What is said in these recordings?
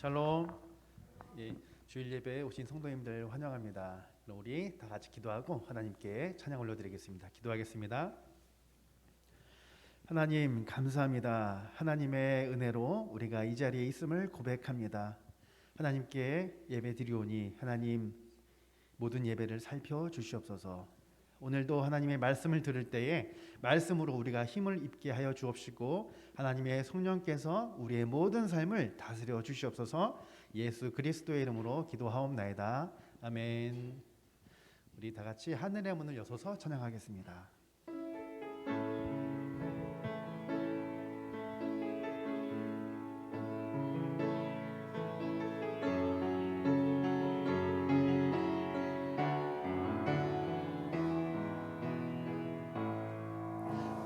샬롬. 예, 주일 예배에 오신 성도님들 환영합니다. 우리 다 같이 기도하고 하나님께 찬양 올려드리겠습니다. 기도하겠습니다. 하나님 감사합니다. 하나님의 은혜로 우리가 이 자리에 있음을 고백합니다. 하나님께 예배 드리오니 하나님 모든 예배를 살펴 주시옵소서. 오늘도 하나님의 말씀을 들을 때에 말씀으로 우리가 힘을 입게 하여 주옵시고 하나님의 성령께서 우리의 모든 삶을 다스려 주시옵소서. 예수 그리스도의 이름으로 기도하옵나이다. 아멘. 우리 다 같이 하늘의 문을 여서서 찬양하겠습니다.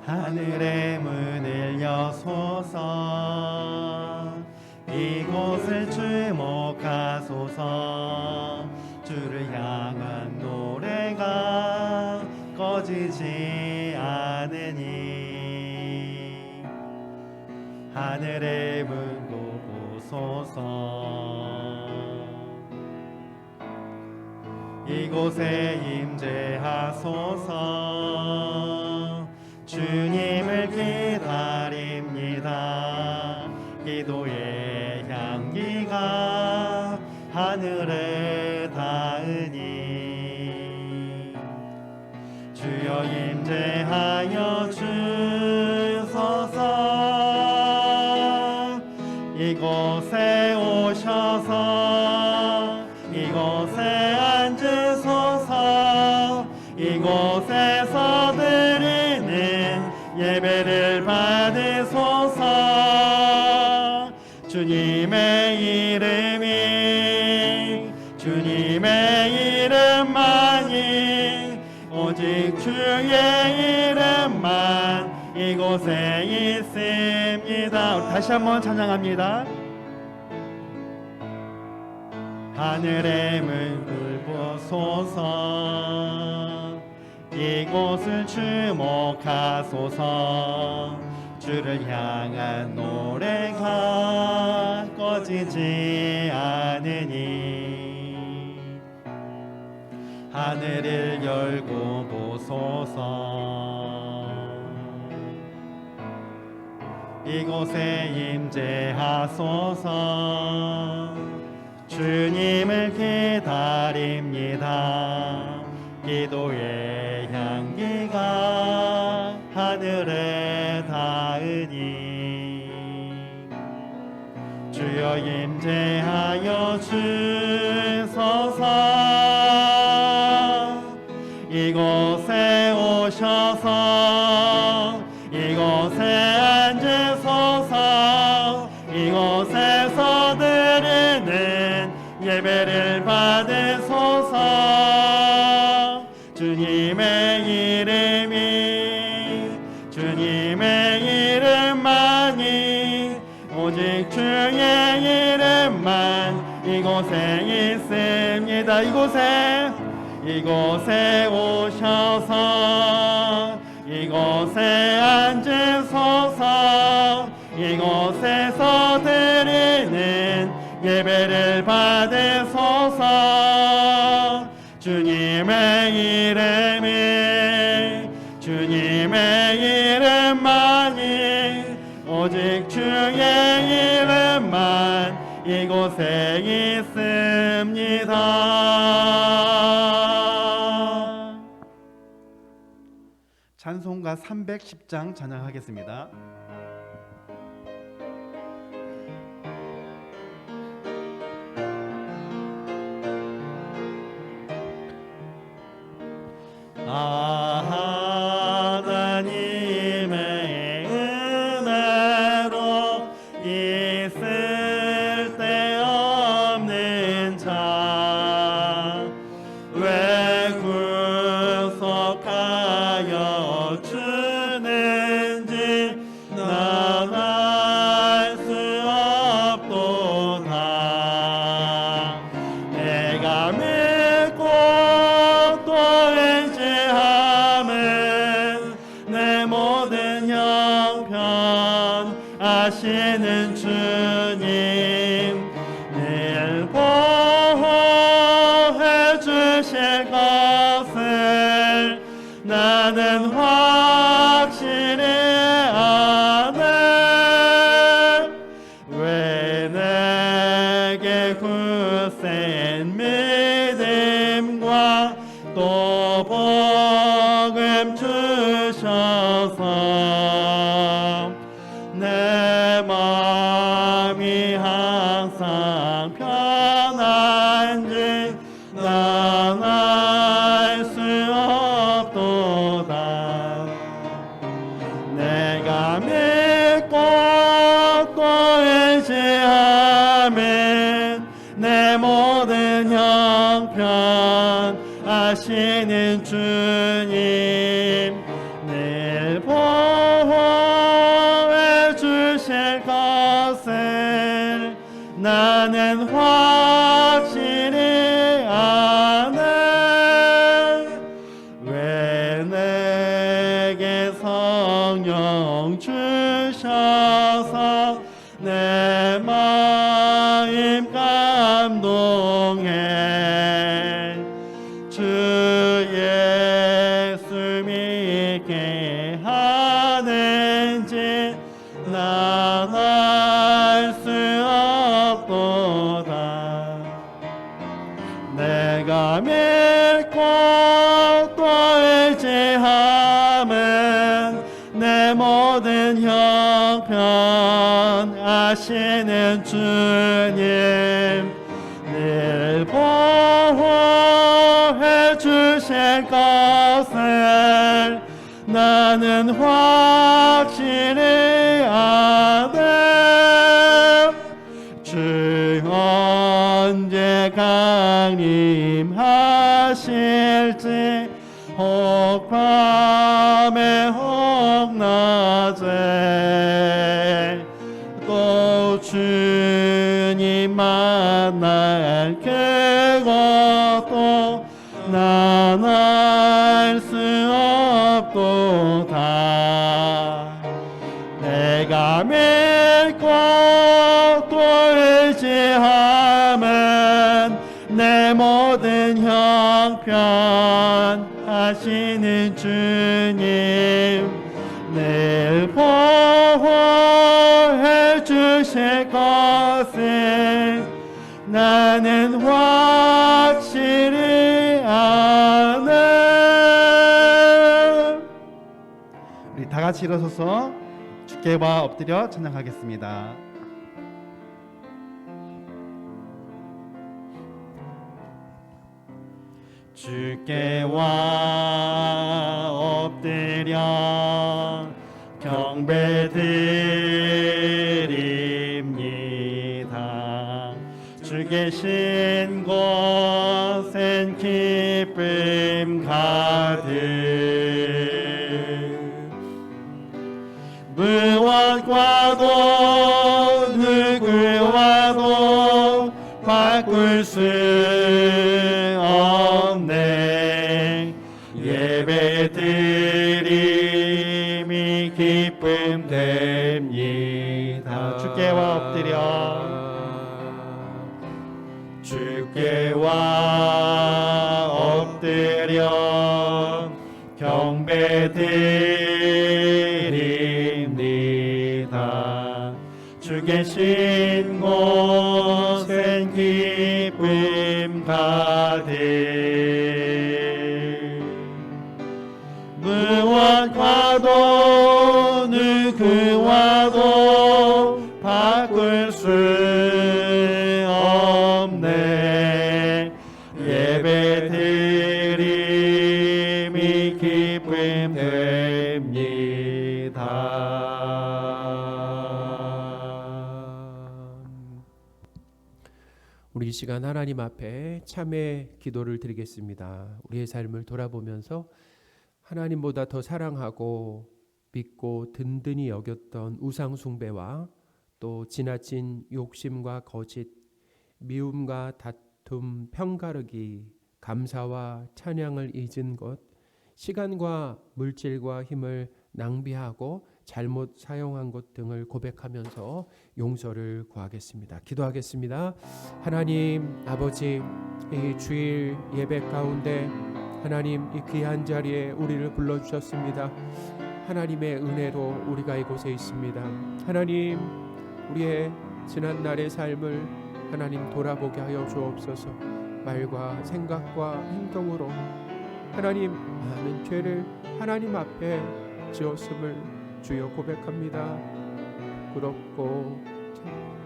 하늘의 문을 여소서. 이곳을 주목하소서. 주를 향한 노래가 꺼지지 않으니 하늘의 문 보소서. 이곳에 임재하소서. 주님을 기다립니다. 기도의 향기가 하늘에 닿으니 주여 임재하여 주소서. 이곳에 오셔서 이곳에 앉으소서. 이곳에서 드리는 예배를 받으소서. 주님의 주님의 이름만이 오직 주의 이름만 이곳에 있습니다. 우리 다시 한번 찬양합니다. 하늘의 문을 보소서. 이곳을 주목하소서. 주를 향한 노래가 꺼지지 않으니 하늘을 열고 보소서. 이곳에 임재하소서. 주님을 기다립니다. 기도의 향기가 하늘에 닿으니 주여 임재하여 주소서. 이곳에 오셔서 이곳에 앉으소서. 이곳에서 드리는 예배를 받으소서. 주님의 이름만이 오직 주의 이름만 이곳에 있습니다. 이곳에 오셔서 이곳에 앉으소서. 이곳에서 드리는 예배를 받으소서. 주님의 이름만이 오직 주의 이름만 이곳에 있습니다. 찬송가 310장 찬양하겠습니다. 하나님의 은혜로 있을 데 없는 자 왜 구속하여 주는지 난 알 수 없도다. 내가 믿고 또 의지함은 내 모든 형편 아시는 주님 주셔서 내 마음 감동해. 주 예수 믿게 하는지 난 알 수 없도다. 내가 믿고 또 의지함은 내 모든 형편 아시는 주님 늘 보호해 주실 것을 나는 확실히 아네. 주 언제 강림하실지 혹 밤에 혹 낮에 또 주님 만날 그것도 난 알 수 없도다. 내가 믿고 또 의지함은 내 모든 형편 하시는 주님 늘 보호해 주실 것을 나는 확실히 아네. 우리 다 같이 일어서서 주께와 엎드려 찬양하겠습니다. 주께와 엎드려 경배드립니다. 주 계신 곳엔 기쁨 가득. 무엇과도 누구와도 바꿀 수 없네. 예배드림이 기쁨 됩니다. 주께와 엎드려 주께와 엎드려 경배드립니다. 주 계신 곳엔 기쁨 가득. 무엇과도 누구와도 바꿀 수 없네. 예배드림이 기쁨 됩니다. 우리 이 시간 하나님 앞에 참회 기도를 드리겠습니다. 우리의 삶을 돌아보면서 하나님보다 더 사랑하고 믿고 든든히 여겼던 우상 숭배와 또 지나친 욕심과 거짓, 미움과 다툼, 편가르기, 감사와 찬양을 잊은 것, 시간과 물질과 힘을 낭비하고 잘못 사용한 것 등을 고백하면서 용서를 구하겠습니다. 기도하겠습니다. 하나님 아버지, 이 주일 예배 가운데 하나님 이 귀한 자리에 우리를 불러주셨습니다. 하나님의 은혜로 우리가 이곳에 있습니다. 하나님, 우리의 지난날의 삶을 하나님 돌아보게 하여 주옵소서. 말과 생각과 행동으로 하나님 많은 죄를 하나님 앞에 지었음을 주여 고백합니다. 부끄럽고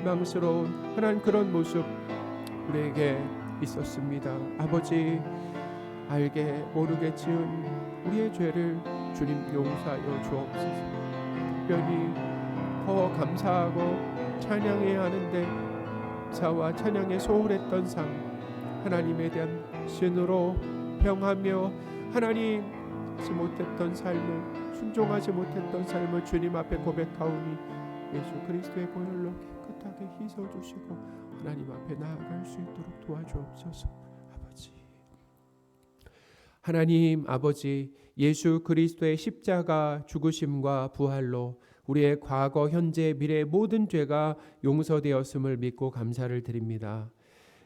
망스러운 하나님 그런 모습 우리에게 있었습니다. 아버지, 알게 모르게 지은 우리의 죄를 주님 용서하여 주옵소서. 특별히 더 감사하고 찬양해야 하는데 사와 찬양에 소홀했던 삶, 하나님에 대한 신으로 평하며 하나님 하지 못했던 삶을, 순종하지 못했던 삶을 주님 앞에 고백하오니 예수 그리스도의 보혈로 깨끗하게 씻어주시고 하나님 앞에 나아갈 수 있도록 도와주옵소서. 아버지, 하나님 아버지, 예수 그리스도의 십자가 죽으심과 부활로 우리의 과거, 현재, 미래 모든 죄가 용서되었음을 믿고 감사를 드립니다.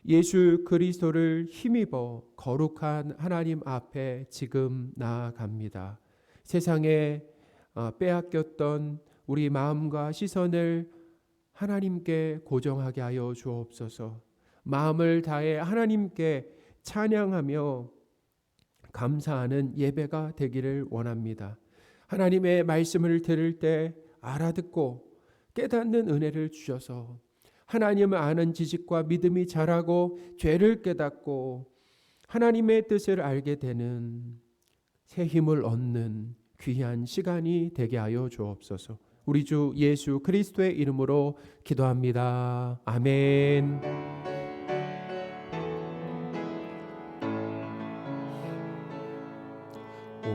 예수 그리스도를 힘입어 거룩한 하나님 앞에 지금 나아갑니다. 세상에 빼앗겼던 우리 마음과 시선을 하나님께 고정하게 하여 주옵소서. 마음을 다해 하나님께 찬양하며 감사하는 예배가 되기를 원합니다. 하나님의 말씀을 들을 때 알아듣고 깨닫는 은혜를 주셔서 하나님을 아는 지식과 믿음이 자라고 죄를 깨닫고 하나님의 뜻을 알게 되는 새 힘을 얻는 귀한 시간이 되게 하여 주옵소서. 우리 주 예수 그리스도의 이름으로 기도합니다. 아멘.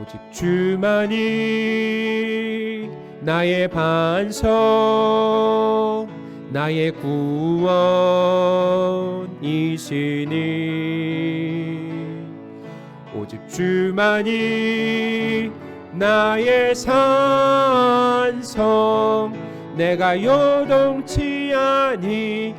오직 주만이 나의 반석, 나의 구원이시니 오직 주만이 나의 산성, 내가 요동치 아니하리.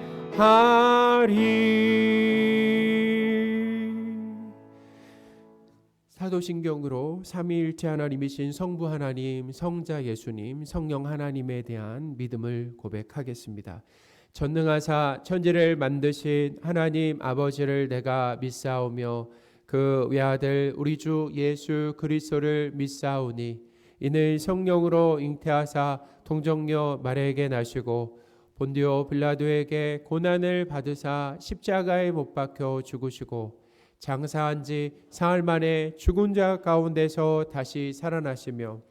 사도신경으로 삼위일체 하나님이신 성부 하나님, 성자 예수님, 성령 하나님에 대한 믿음을 고백하겠습니다. 전능하사 천지를 만드신 하나님 아버지를 내가 믿사오며 그 외아들 우리 주 예수 그리스도를 믿사오니 이는 성령으로 잉태하사 동정녀 마리아에게 나시고 본디오 빌라도에게 고난을 받으사 십자가에 못 박혀 죽으시고 장사한 지 사흘 만에 죽은 자 가운데서 다시 살아나시며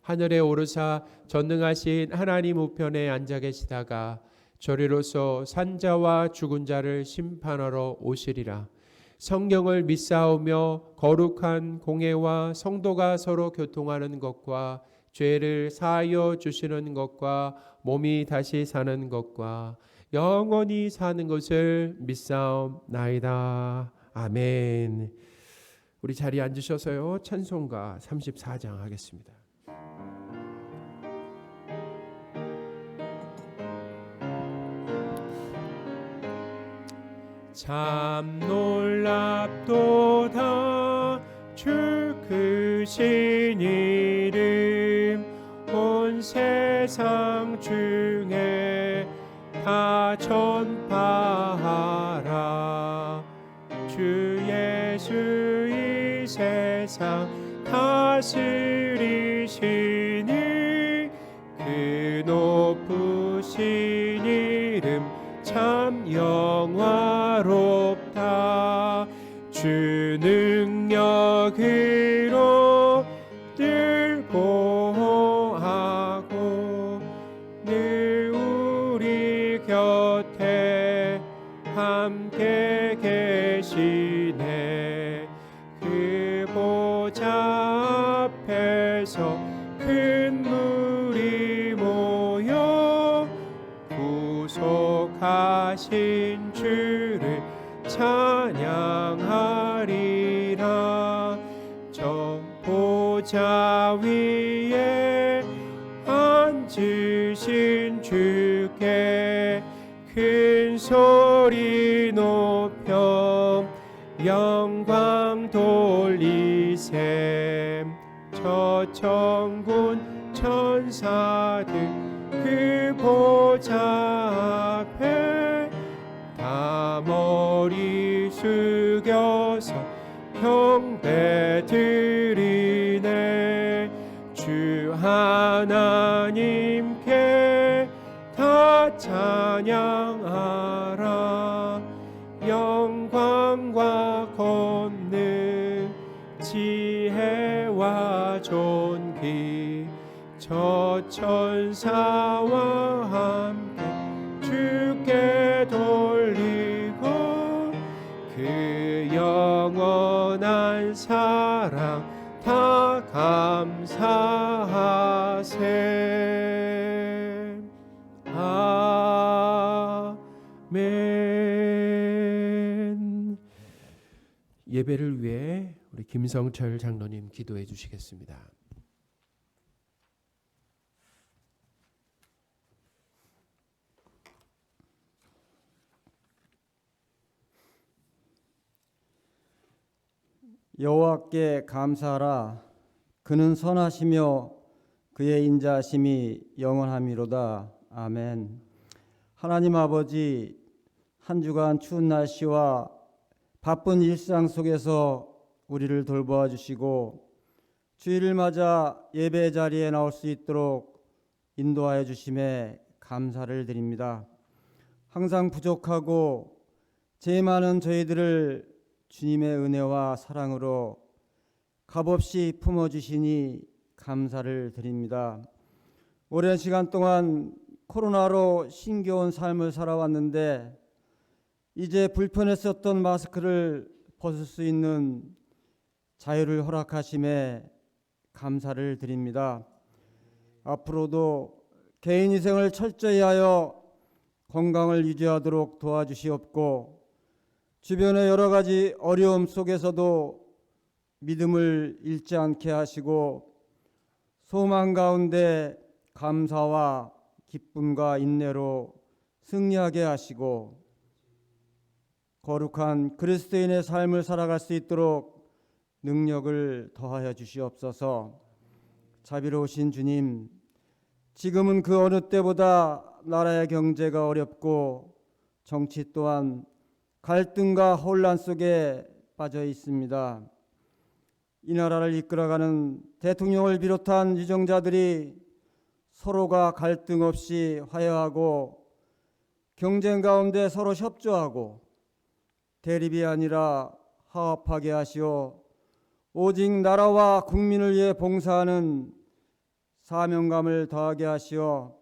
하늘에 오르사 전능하신 하나님 우편에 앉아 계시다가 저리로서 산자와 죽은 자를 심판하러 오시리라. 성경을 믿사오며 거룩한 공회와 성도가 서로 교통하는 것과 죄를 사하여 주시는 것과 몸이 다시 사는 것과 영원히 사는 것을 믿사옵나이다. 아멘. 우리 자리에 앉으셔서요. 찬송가 34장 하겠습니다. 참 놀랍도다 주 크신 이름 온 세상 중에 다 전파하라. 주 예수 이 세상 다스리시니 그 높으신 이름 참 영화롭다. 주 능력으로 늘 보호하고 늘 우리 곁에 함께 계시네. 그 보좌 앞에서 큰 물이 모여 구속하신 주를 찬양하리라. 저 보좌 위에 앉으신 주께 큰 소리 높여 영광 돌리셈. 저 천군 천사들 그 보좌 앞에 다 머리 숙여서 경배 드리네. 주 하나님께 다 찬양하라. 영광과 권능 지혜와 존귀 저 천사와 함께 주께 돌리고 그 영원한 사랑 다 감사하세. 아멘. 예배를 위해 우리 김성철 장로님 기도해 주시겠습니다. 여호와께 감사하라. 그는 선하시며 그의 인자하심이 영원함이로다. 아멘. 하나님 아버지, 한 주간 추운 날씨와 바쁜 일상 속에서 우리를 돌보아 주시고 주일을 맞아 예배 자리에 나올 수 있도록 인도하여 주심에 감사를 드립니다. 항상 부족하고 죄 많은 저희들을 주님의 은혜와 사랑으로 값없이 품어주시니 감사를 드립니다. 오랜 시간 동안 코로나로 힘겨운 삶을 살아왔는데 이제 불편했었던 마스크를 벗을 수 있는 자유를 허락하심에 감사를 드립니다. 앞으로도 개인 위생을 철저히 하여 건강을 유지하도록 도와주시옵고 주변의 여러 가지 어려움 속에서도 믿음을 잃지 않게 하시고 소망 가운데 감사와 기쁨과 인내로 승리하게 하시고 거룩한 그리스도인의 삶을 살아갈 수 있도록 능력을 더하여 주시옵소서. 자비로우신 주님, 지금은 그 어느 때보다 나라의 경제가 어렵고 정치 또한 갈등과 혼란 속에 빠져 있습니다. 이 나라를 이끌어가는 대통령을 비롯한 유정자들이 서로가 갈등 없이 화해하고 경쟁 가운데 서로 협조하고 대립이 아니라 화합하게 하시어 오직 나라와 국민을 위해 봉사하는 사명감을 더하게 하시어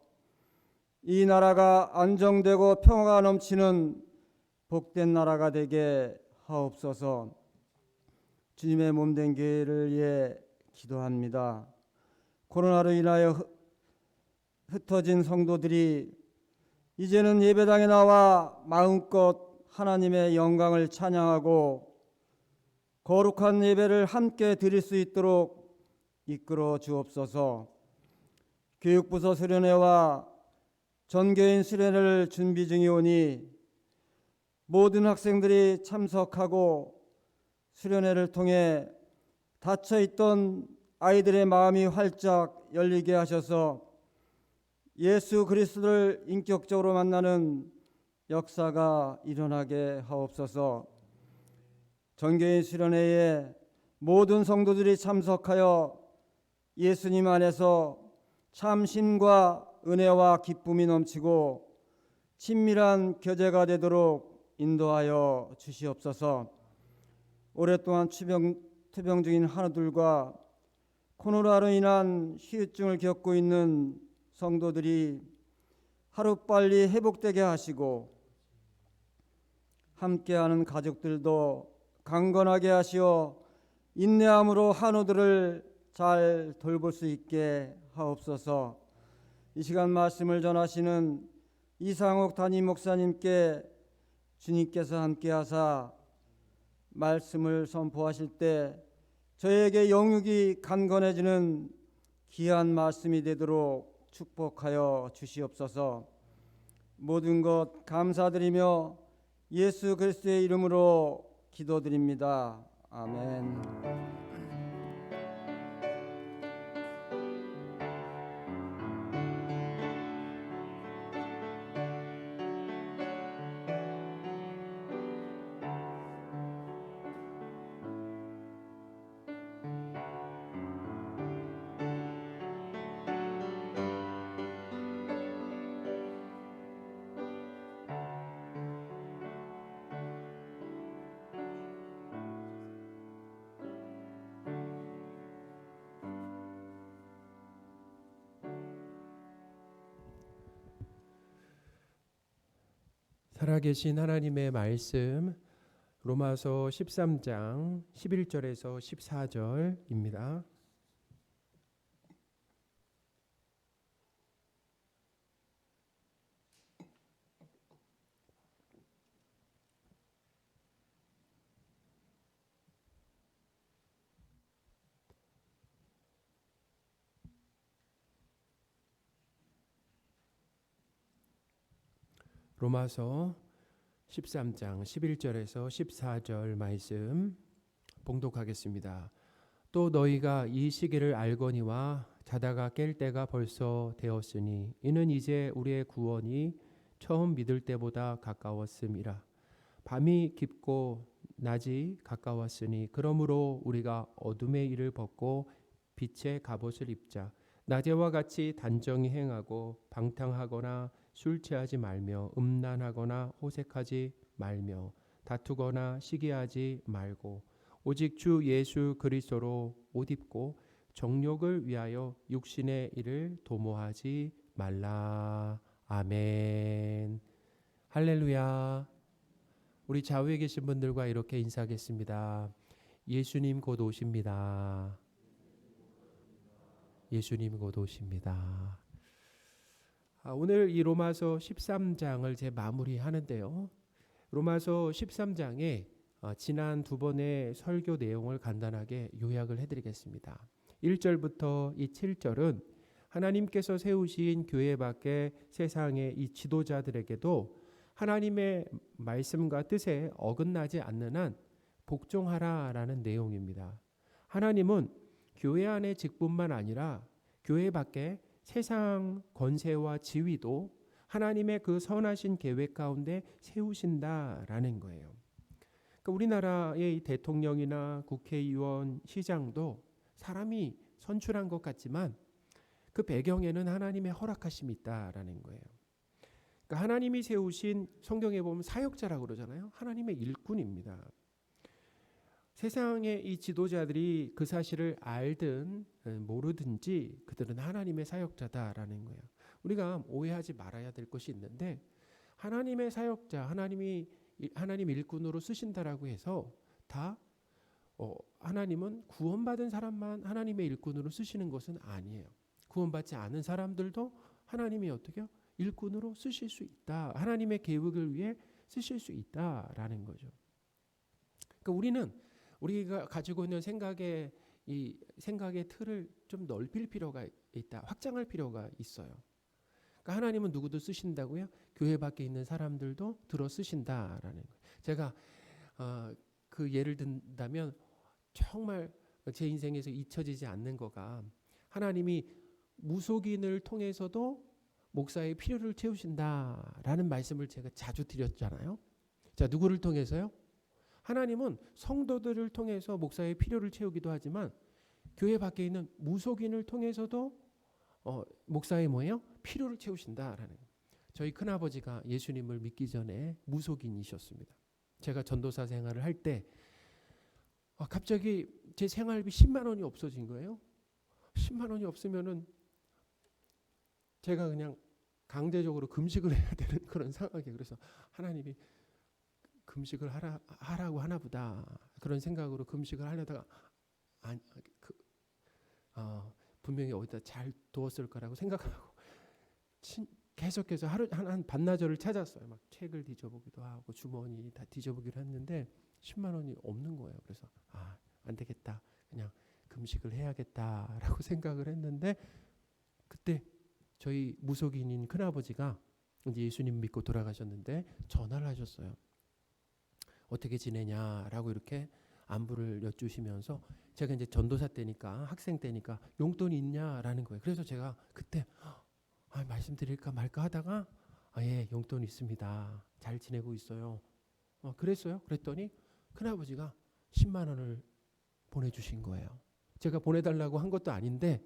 이 나라가 안정되고 평화가 넘치는 복된 나라가 되게 하옵소서. 주님의 몸된 교회를 위해 기도합니다. 코로나로 인하여 흩어진 성도들이 이제는 예배당에 나와 마음껏 하나님의 영광을 찬양하고 거룩한 예배를 함께 드릴 수 있도록 이끌어 주옵소서. 교육부서 수련회와 전교인 수련회를 준비 중이오니 모든 학생들이 참석하고 수련회를 통해 닫혀있던 아이들의 마음이 활짝 열리게 하셔서 예수 그리스도를 인격적으로 만나는 역사가 일어나게 하옵소서. 전교인 수련회에 모든 성도들이 참석하여 예수님 안에서 참심과 은혜와 기쁨이 넘치고 친밀한 교제가 되도록 인도하여 주시옵소서. 오랫동안 투병 중인 한우들과 코로나로 인한 후유증을 겪고 있는 성도들이 하루빨리 회복되게 하시고 함께하는 가족들도 강건하게 하시어 인내함으로 한우들을 잘 돌볼 수 있게 하옵소서. 이 시간 말씀을 전하시는 이상옥 담임 목사님께 주님께서 함께하사 말씀을 선포하실 때 저에게 영육이 강건해지는 귀한 말씀이 되도록 축복하여 주시옵소서. 모든 것 감사드리며 예수 그리스도의 이름으로 기도드립니다. 아멘. 살아계신 하나님의 말씀 로마서 13장 11절에서 14절입니다. 로마서 13장 11절에서 14절 말씀 봉독하겠습니다. 또 너희가 이 시기를 알거니와 자다가 깰 때가 벌써 되었으니 이는 이제 우리의 구원이 처음 믿을 때보다 가까웠음이라. 밤이 깊고 낮이 가까웠으니 그러므로 우리가 어둠의 일을 벗고 빛의 갑옷을 입자. 낮에와 같이 단정히 행하고 방탕하거나 술 취하지 말며 음란하거나 호색하지 말며 다투거나 시기하지 말고 오직 주 예수 그리스도로 옷 입고 정욕을 위하여 육신의 일을 도모하지 말라. 아멘. 할렐루야. 우리 좌우에 계신 분들과 이렇게 인사하겠습니다. 예수님 곧 오십니다. 예수님 곧 오십니다. 오늘 이 로마서 13장을 제 마무리하는데요. 로마서 13장에 지난 두 번의 설교 내용을 간단하게 요약을 해드리겠습니다. 1절부터 이 7절은 하나님께서 세우신 교회 밖의 세상의 이 지도자들에게도 하나님의 말씀과 뜻에 어긋나지 않는 한 복종하라라는 내용입니다. 하나님은 교회 안의 직분만 아니라 교회 밖의 세상 권세와 지위도 하나님의 그 선하신 계획 가운데 세우신다라는 거예요. 그러니까 우리나라의 대통령이나 국회의원, 시장도 사람이 선출한 것 같지만 그 배경에는 하나님의 허락하심이 있다라는 거예요. 그러니까 하나님이 세우신, 성경에 보면 사역자라고 그러잖아요. 하나님의 일꾼입니다. 세상의 이 지도자들이 그 사실을 알든 모르든지 그들은 하나님의 사역자다라는 거예요. 우리가 오해하지 말아야 될 것이 있는데, 하나님의 사역자, 하나님 일꾼으로 쓰신다라고 해서 다 하나님은 구원받은 사람만 하나님의 일꾼으로 쓰시는 것은 아니에요. 구원받지 않은 사람들도 하나님이 어떻게 일꾼으로 쓰실 수 있다. 하나님의 계획을 위해 쓰실 수 있다라는 거죠. 그러니까 우리가 가지고 있는 생각의 틀을 좀 넓힐 필요가 있다. 확장할 필요가 있어요. 그러니까 하나님은 누구도 쓰신다고요? 교회 밖에 있는 사람들도 들어 쓰신다라는 거예요. 제가 그 예를 든다면 정말 제 인생에서 잊혀지지 않는 거가, 하나님이 무속인을 통해서도 목사의 필요를 채우신다라는 말씀을 제가 자주 드렸잖아요. 자, 누구를 통해서요? 하나님은 성도들을 통해서 목사의 필요를 채우기도 하지만 교회 밖에 있는 무속인을 통해서도 목사의 뭐예요? 필요를 채우신다라는 거예요. 저희 큰아버지가 예수님을 믿기 전에 무속인이셨습니다. 제가 전도사 생활을 할 때 갑자기 제 생활비 10만 원이 없어진 거예요. 10만 원이 없으면은 제가 그냥 강제적으로 금식을 해야 되는 그런 상황이에요. 그래서 하나님이 금식을 하라고 하나 보다, 그런 생각으로 금식을 하려다가 분명히 어디다 잘 두었을 거라고 생각하고 계속해서 한 반나절을 찾았어요. 막 책을 뒤져보기도 하고 주머니 다 뒤져보기로 했는데 10만 원이 없는 거예요. 그래서 안 되겠다, 그냥 금식을 해야겠다라고 생각을 했는데, 그때 저희 무속인인 큰아버지가 이제 예수님 믿고 돌아가셨는데 전화를 하셨어요. 어떻게 지내냐라고 이렇게 안부를 여쭈시면서, 제가 이제 전도사 때니까, 학생 때니까 용돈이 있냐라는 거예요. 그래서 제가 그때 말씀드릴까 말까 하다가 예, 용돈 있습니다. 잘 지내고 있어요. 그랬어요. 그랬더니 큰아버지가 10만 원을 보내주신 거예요. 제가 보내달라고 한 것도 아닌데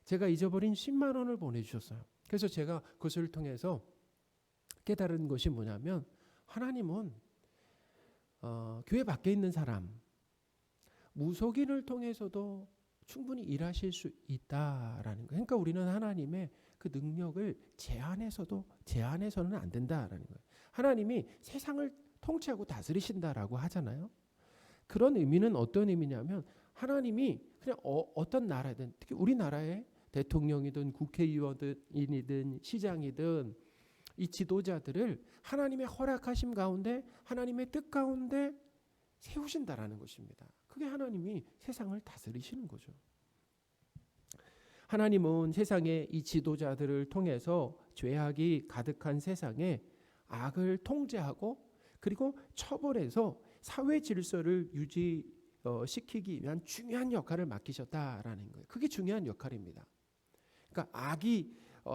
제가 잊어버린 10만 원을 보내주셨어요. 그래서 제가 그것을 통해서 깨달은 것이 뭐냐면, 하나님은 교회 밖에 있는 사람, 무속인을 통해서도 충분히 일하실 수 있다라는 거예요. 그러니까 우리는 하나님의 그 능력을 제한해서는 안 된다라는 거예요. 하나님이 세상을 통치하고 다스리신다라고 하잖아요. 그런 의미는 어떤 의미냐면, 하나님이 그냥 어떤 나라든, 특히 우리나라의 대통령이든 국회의원이든 시장이든 이 지도자들을 하나님의 허락하심 가운데, 하나님의 뜻 가운데 세우신다라는 것입니다. 그게 하나님이 세상을 다스리시는 거죠. 하나님은 세상의 이 지도자들을 통해서 죄악이 가득한 세상에 악을 통제하고 그리고 처벌해서 사회 질서를 시키기 위한 중요한 역할을 맡기셨다라는 거예요. 그게 중요한 역할입니다. 그러니까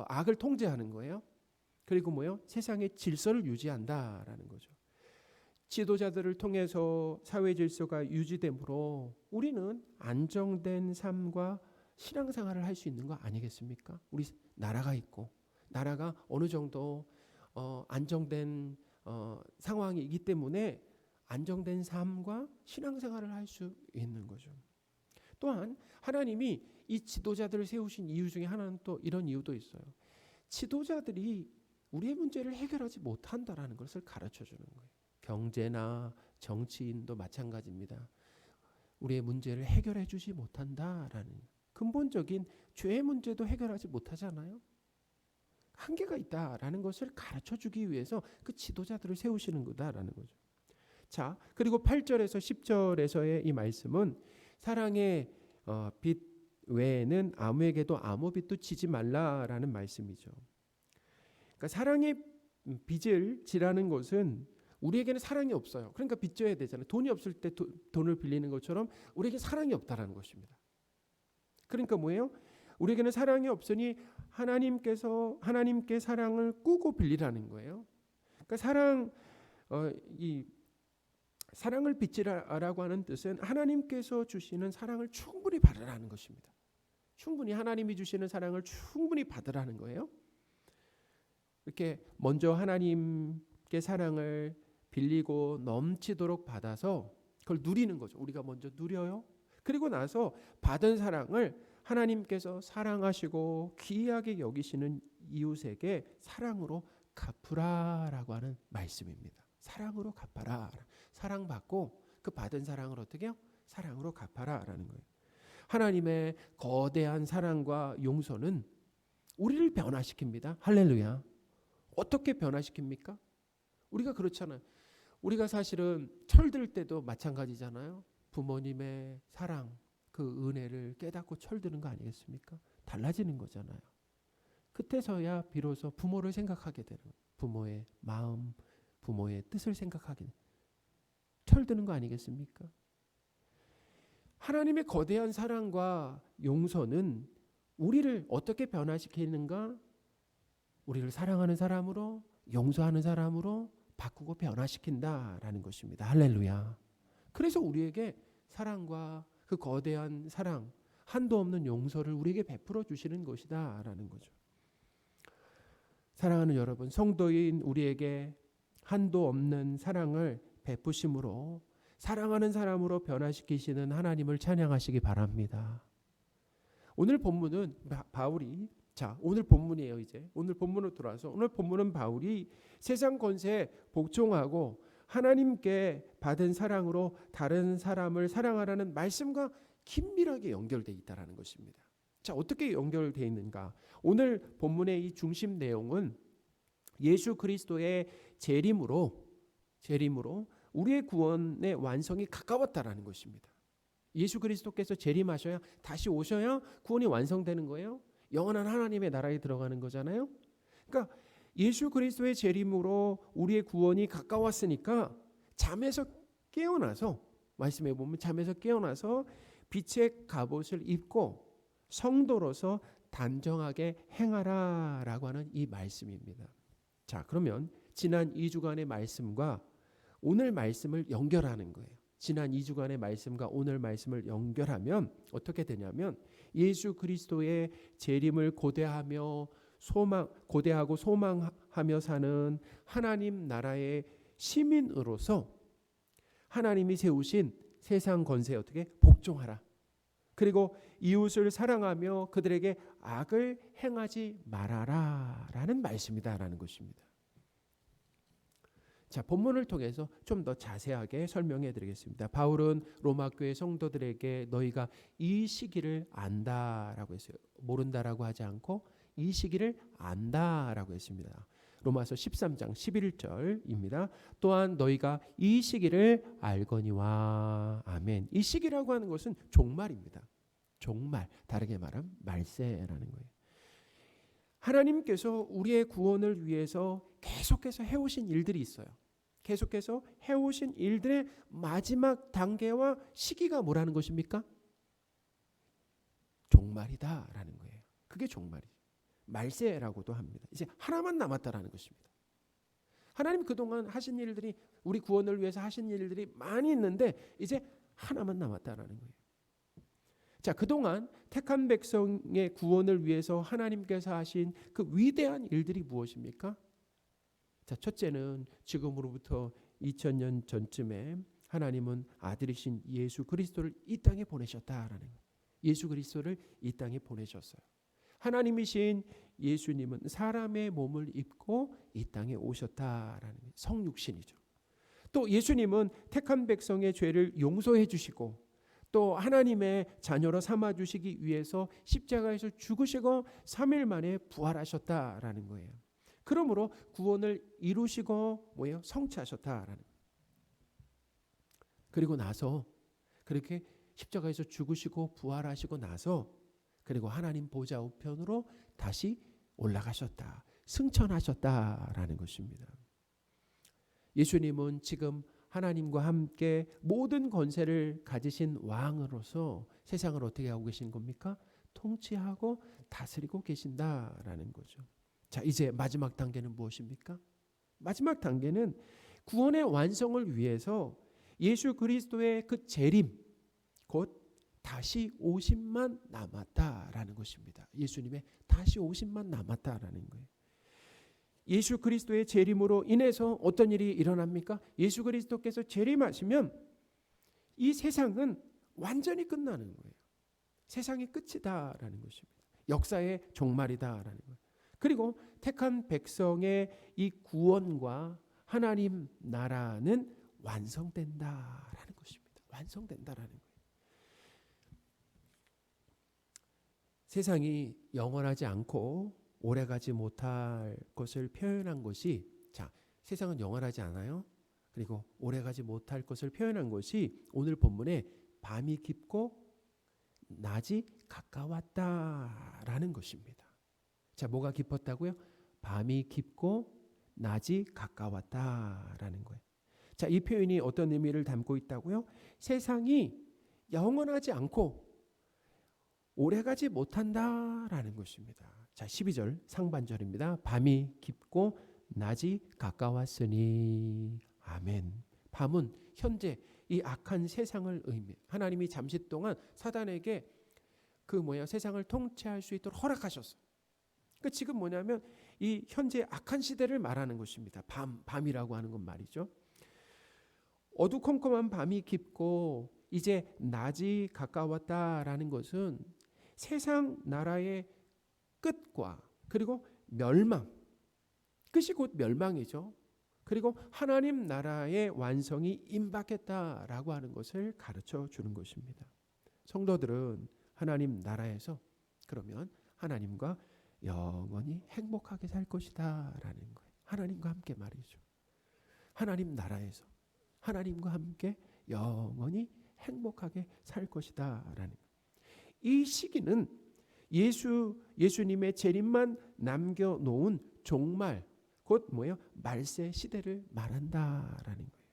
악을 통제하는 거예요. 그리고 뭐요? 세상의 질서를 유지한다라는 거죠. 지도자들을 통해서 사회 질서가 유지되므로 우리는 안정된 삶과 신앙생활을 할 수 있는 거 아니겠습니까? 우리 나라가 있고 나라가 어느 정도 안정된 상황이기 때문에 안정된 삶과 신앙생활을 할 수 있는 거죠. 또한 하나님이 이 지도자들을 세우신 이유 중에 하나는 또 이런 이유도 있어요. 지도자들이 우리의 문제를 해결하지 못한다라는 것을 가르쳐 주는 거예요. 경제나 정치인도 마찬가지입니다. 우리의 문제를 해결해 주지 못한다라는 근본적인 죄의 문제도 해결하지 못하잖아요. 한계가 있다라는 것을 가르쳐 주기 위해서 그 지도자들을 세우시는 거다라는 거죠. 자, 그리고 8절에서 10절에서의 이 말씀은 사랑의 빚 외에는 아무에게도 아무 빚도 지지 말라라는 말씀이죠. 그러니까 사랑의 빚을 지라는 것은 우리에게는 사랑이 없어요. 그러니까 빚져야 되잖아요. 돈이 없을 때 돈을 빌리는 것처럼 우리에게 사랑이 없다라는 것입니다. 그러니까 뭐예요? 우리에게는 사랑이 없으니 하나님께 사랑을 꾸고 빌리라는 거예요. 그러니까 사랑을 빚지라라고 하는 뜻은 하나님께서 주시는 사랑을 충분히 받으라는 것입니다. 충분히 하나님이 주시는 사랑을 충분히 받으라는 거예요. 이렇게 먼저 하나님께 사랑을 빌리고 넘치도록 받아서 그걸 누리는 거죠. 우리가 먼저 누려요. 그리고 나서 받은 사랑을 하나님께서 사랑하시고 귀하게 여기시는 이웃에게 사랑으로 갚으라라고 하는 말씀입니다. 사랑으로 갚아라. 사랑받고 그 받은 사랑을 어떻게 해요? 사랑으로 갚아라라는 거예요. 하나님의 거대한 사랑과 용서는 우리를 변화시킵니다. 할렐루야. 어떻게 변화시킵니까? 우리가 그렇잖아요. 우리가 사실은 철들 때도 마찬가지잖아요. 부모님의 사랑, 그 은혜를 깨닫고 철드는 거 아니겠습니까? 달라지는 거잖아요. 그때서야 비로소 부모를 생각하게 되는 거예요. 부모의 마음, 부모의 뜻을 생각하게 되는 철드는 거 아니겠습니까? 하나님의 거대한 사랑과 용서는 우리를 어떻게 변화시키는가? 우리를 사랑하는 사람으로, 용서하는 사람으로 바꾸고 변화시킨다라는 것입니다. 할렐루야. 그래서 우리에게 사랑과 그 거대한 사랑, 한도 없는 용서를 우리에게 베풀어 주시는 것이다라는 거죠. 사랑하는 여러분, 성도인 우리에게 한도 없는 사랑을 베푸심으로 사랑하는 사람으로 변화시키시는 하나님을 찬양하시기 바랍니다. 오늘 본문은 바울이 오늘 본문이에요. 이제 오늘 본문으로 돌아와서 오늘 본문은 바울이 세상 권세에 복종하고 하나님께 받은 사랑으로 다른 사람을 사랑하라는 말씀과 긴밀하게 연결되어 있다는 것입니다. 자, 어떻게 연결되어 있는가? 오늘 본문의 이 중심 내용은 예수 그리스도의 재림으로 우리의 구원의 완성이 가까웠다라는 것입니다. 예수 그리스도께서 재림하셔야 다시 오셔야 구원이 완성되는 거예요. 영원한 하나님의 나라에 들어가는 거잖아요. 그러니까 예수 그리스도의 재림으로 우리의 구원이 가까웠으니까 잠에서 깨어나서 말씀해 보면 잠에서 깨어나서 빛의 갑옷을 입고 성도로서 단정하게 행하라라고 하는 이 말씀입니다. 자, 그러면 지난 2주간의 말씀과 오늘 말씀을 연결하는 거예요. 지난 2주간의 말씀과 오늘 말씀을 연결하면 어떻게 되냐면 예수 그리스도의 재림을 고대하고 소망하며 사는 하나님 나라의 시민으로서 하나님이 세우신 세상 권세에 어떻게 복종하라. 그리고 이웃을 사랑하며 그들에게 악을 행하지 말아라라는 말씀이다라는 것입니다. 자, 본문을 통해서 좀 더 자세하게 설명해 드리겠습니다. 바울은 로마 교회 성도들에게 너희가 이 시기를 안다라고 했어요. 모른다라고 하지 않고 이 시기를 안다라고 했습니다. 로마서 13장 11절입니다. 또한 너희가 이 시기를 알거니와. 아멘. 이 시기라고 하는 것은 종말입니다. 종말, 다르게 말하면 말세라는 거예요. 하나님께서 우리의 구원을 위해서 계속해서 해오신 일들이 있어요. 계속해서 해오신 일들의 마지막 단계와 시기가 뭐라는 것입니까? 종말이다라는 거예요. 그게 종말이에요. 말세라고도 합니다. 이제 하나만 남았다라는 것입니다. 하나님 그동안 하신 일들이, 우리 구원을 위해서 하신 일들이 많이 있는데 이제 하나만 남았다라는 거예요. 자, 그동안 택한 백성의 구원을 위해서 하나님께서 하신 그 위대한 일들이 무엇입니까? 자, 첫째는 지금으로부터 2000년 전쯤에 하나님은 아들이신 예수 그리스도를 이 땅에 보내셨다라는 거예요. 예수 그리스도를 이 땅에 보내셨어요. 하나님이신 예수님은 사람의 몸을 입고 이 땅에 오셨다라는 거예요. 성육신이죠. 또 예수님은 택한 백성의 죄를 용서해 주시고 또 하나님의 자녀로 삼아 주시기 위해서 십자가에서 죽으시고 3일 만에 부활하셨다라는 거예요. 그러므로 구원을 이루시고 뭐예요? 성취하셨다라는 거예요. 그리고 나서 그렇게 십자가에서 죽으시고 부활하시고 나서 그리고 하나님 보좌 우편으로 다시 올라가셨다. 승천하셨다라는 것입니다. 예수님은 지금 하나님과 함께 모든 권세를 가지신 왕으로서 세상을 어떻게 하고 계신 겁니까? 통치하고 다스리고 계신다라는 거죠. 자, 이제 마지막 단계는 무엇입니까? 마지막 단계는 구원의 완성을 위해서 예수 그리스도의 그 재림, 곧 다시 오심만 남았다라는 것입니다. 예수님의 다시 오심만 남았다라는 거예요. 예수 그리스도의 재림으로 인해서 어떤 일이 일어납니까? 예수 그리스도께서 재림하시면 이 세상은 완전히 끝나는 거예요. 세상의 끝이다라는 것입니다. 역사의 종말이다라는 거예요. 그리고 택한 백성의 이 구원과 하나님 나라는 완성된다라는 것입니다. 완성된다라는 거예요. 세상이 영원하지 않고 오래가지 못할 것을 표현한 것이, 자, 세상은 영원하지 않아요. 그리고 오래가지 못할 것을 표현한 것이 오늘 본문에 밤이 깊고 낮이 가까웠다라는 것입니다. 자, 뭐가 깊었다고요? 밤이 깊고 낮이 가까웠다라는 거예요. 자, 이 표현이 어떤 의미를 담고 있다고요? 세상이 영원하지 않고 오래가지 못한다라는 것입니다. 자, 12절 상반절입니다. 밤이 깊고 낮이 가까웠으니. 아멘. 밤은 현재 이 악한 세상을 의미해요. 하나님이 잠시 동안 사단에게 세상을 통치할 수 있도록 허락하셨어요. 그러니까 지금 뭐냐면 이 현재 악한 시대를 말하는 것입니다. 밤이라고 하는 건 말이죠. 어두컴컴한 밤이 깊고 이제 낮이 가까웠다라는 것은 세상 나라의 끝과 그리고 멸망, 끝이 곧 멸망이죠. 그리고 하나님 나라의 완성이 임박했다라고 하는 것을 가르쳐 주는 것입니다. 성도들은 하나님 나라에서 그러면 하나님과 영원히 행복하게 살 것이다 라는 거예요. 하나님과 함께 말이죠. 하나님 나라에서 하나님과 함께 영원히 행복하게 살 것이다 라는 거예요. 이 시기는 예수님의 재림만 남겨놓은 종말, 곧 말세 시대를 말한다라는 거예요.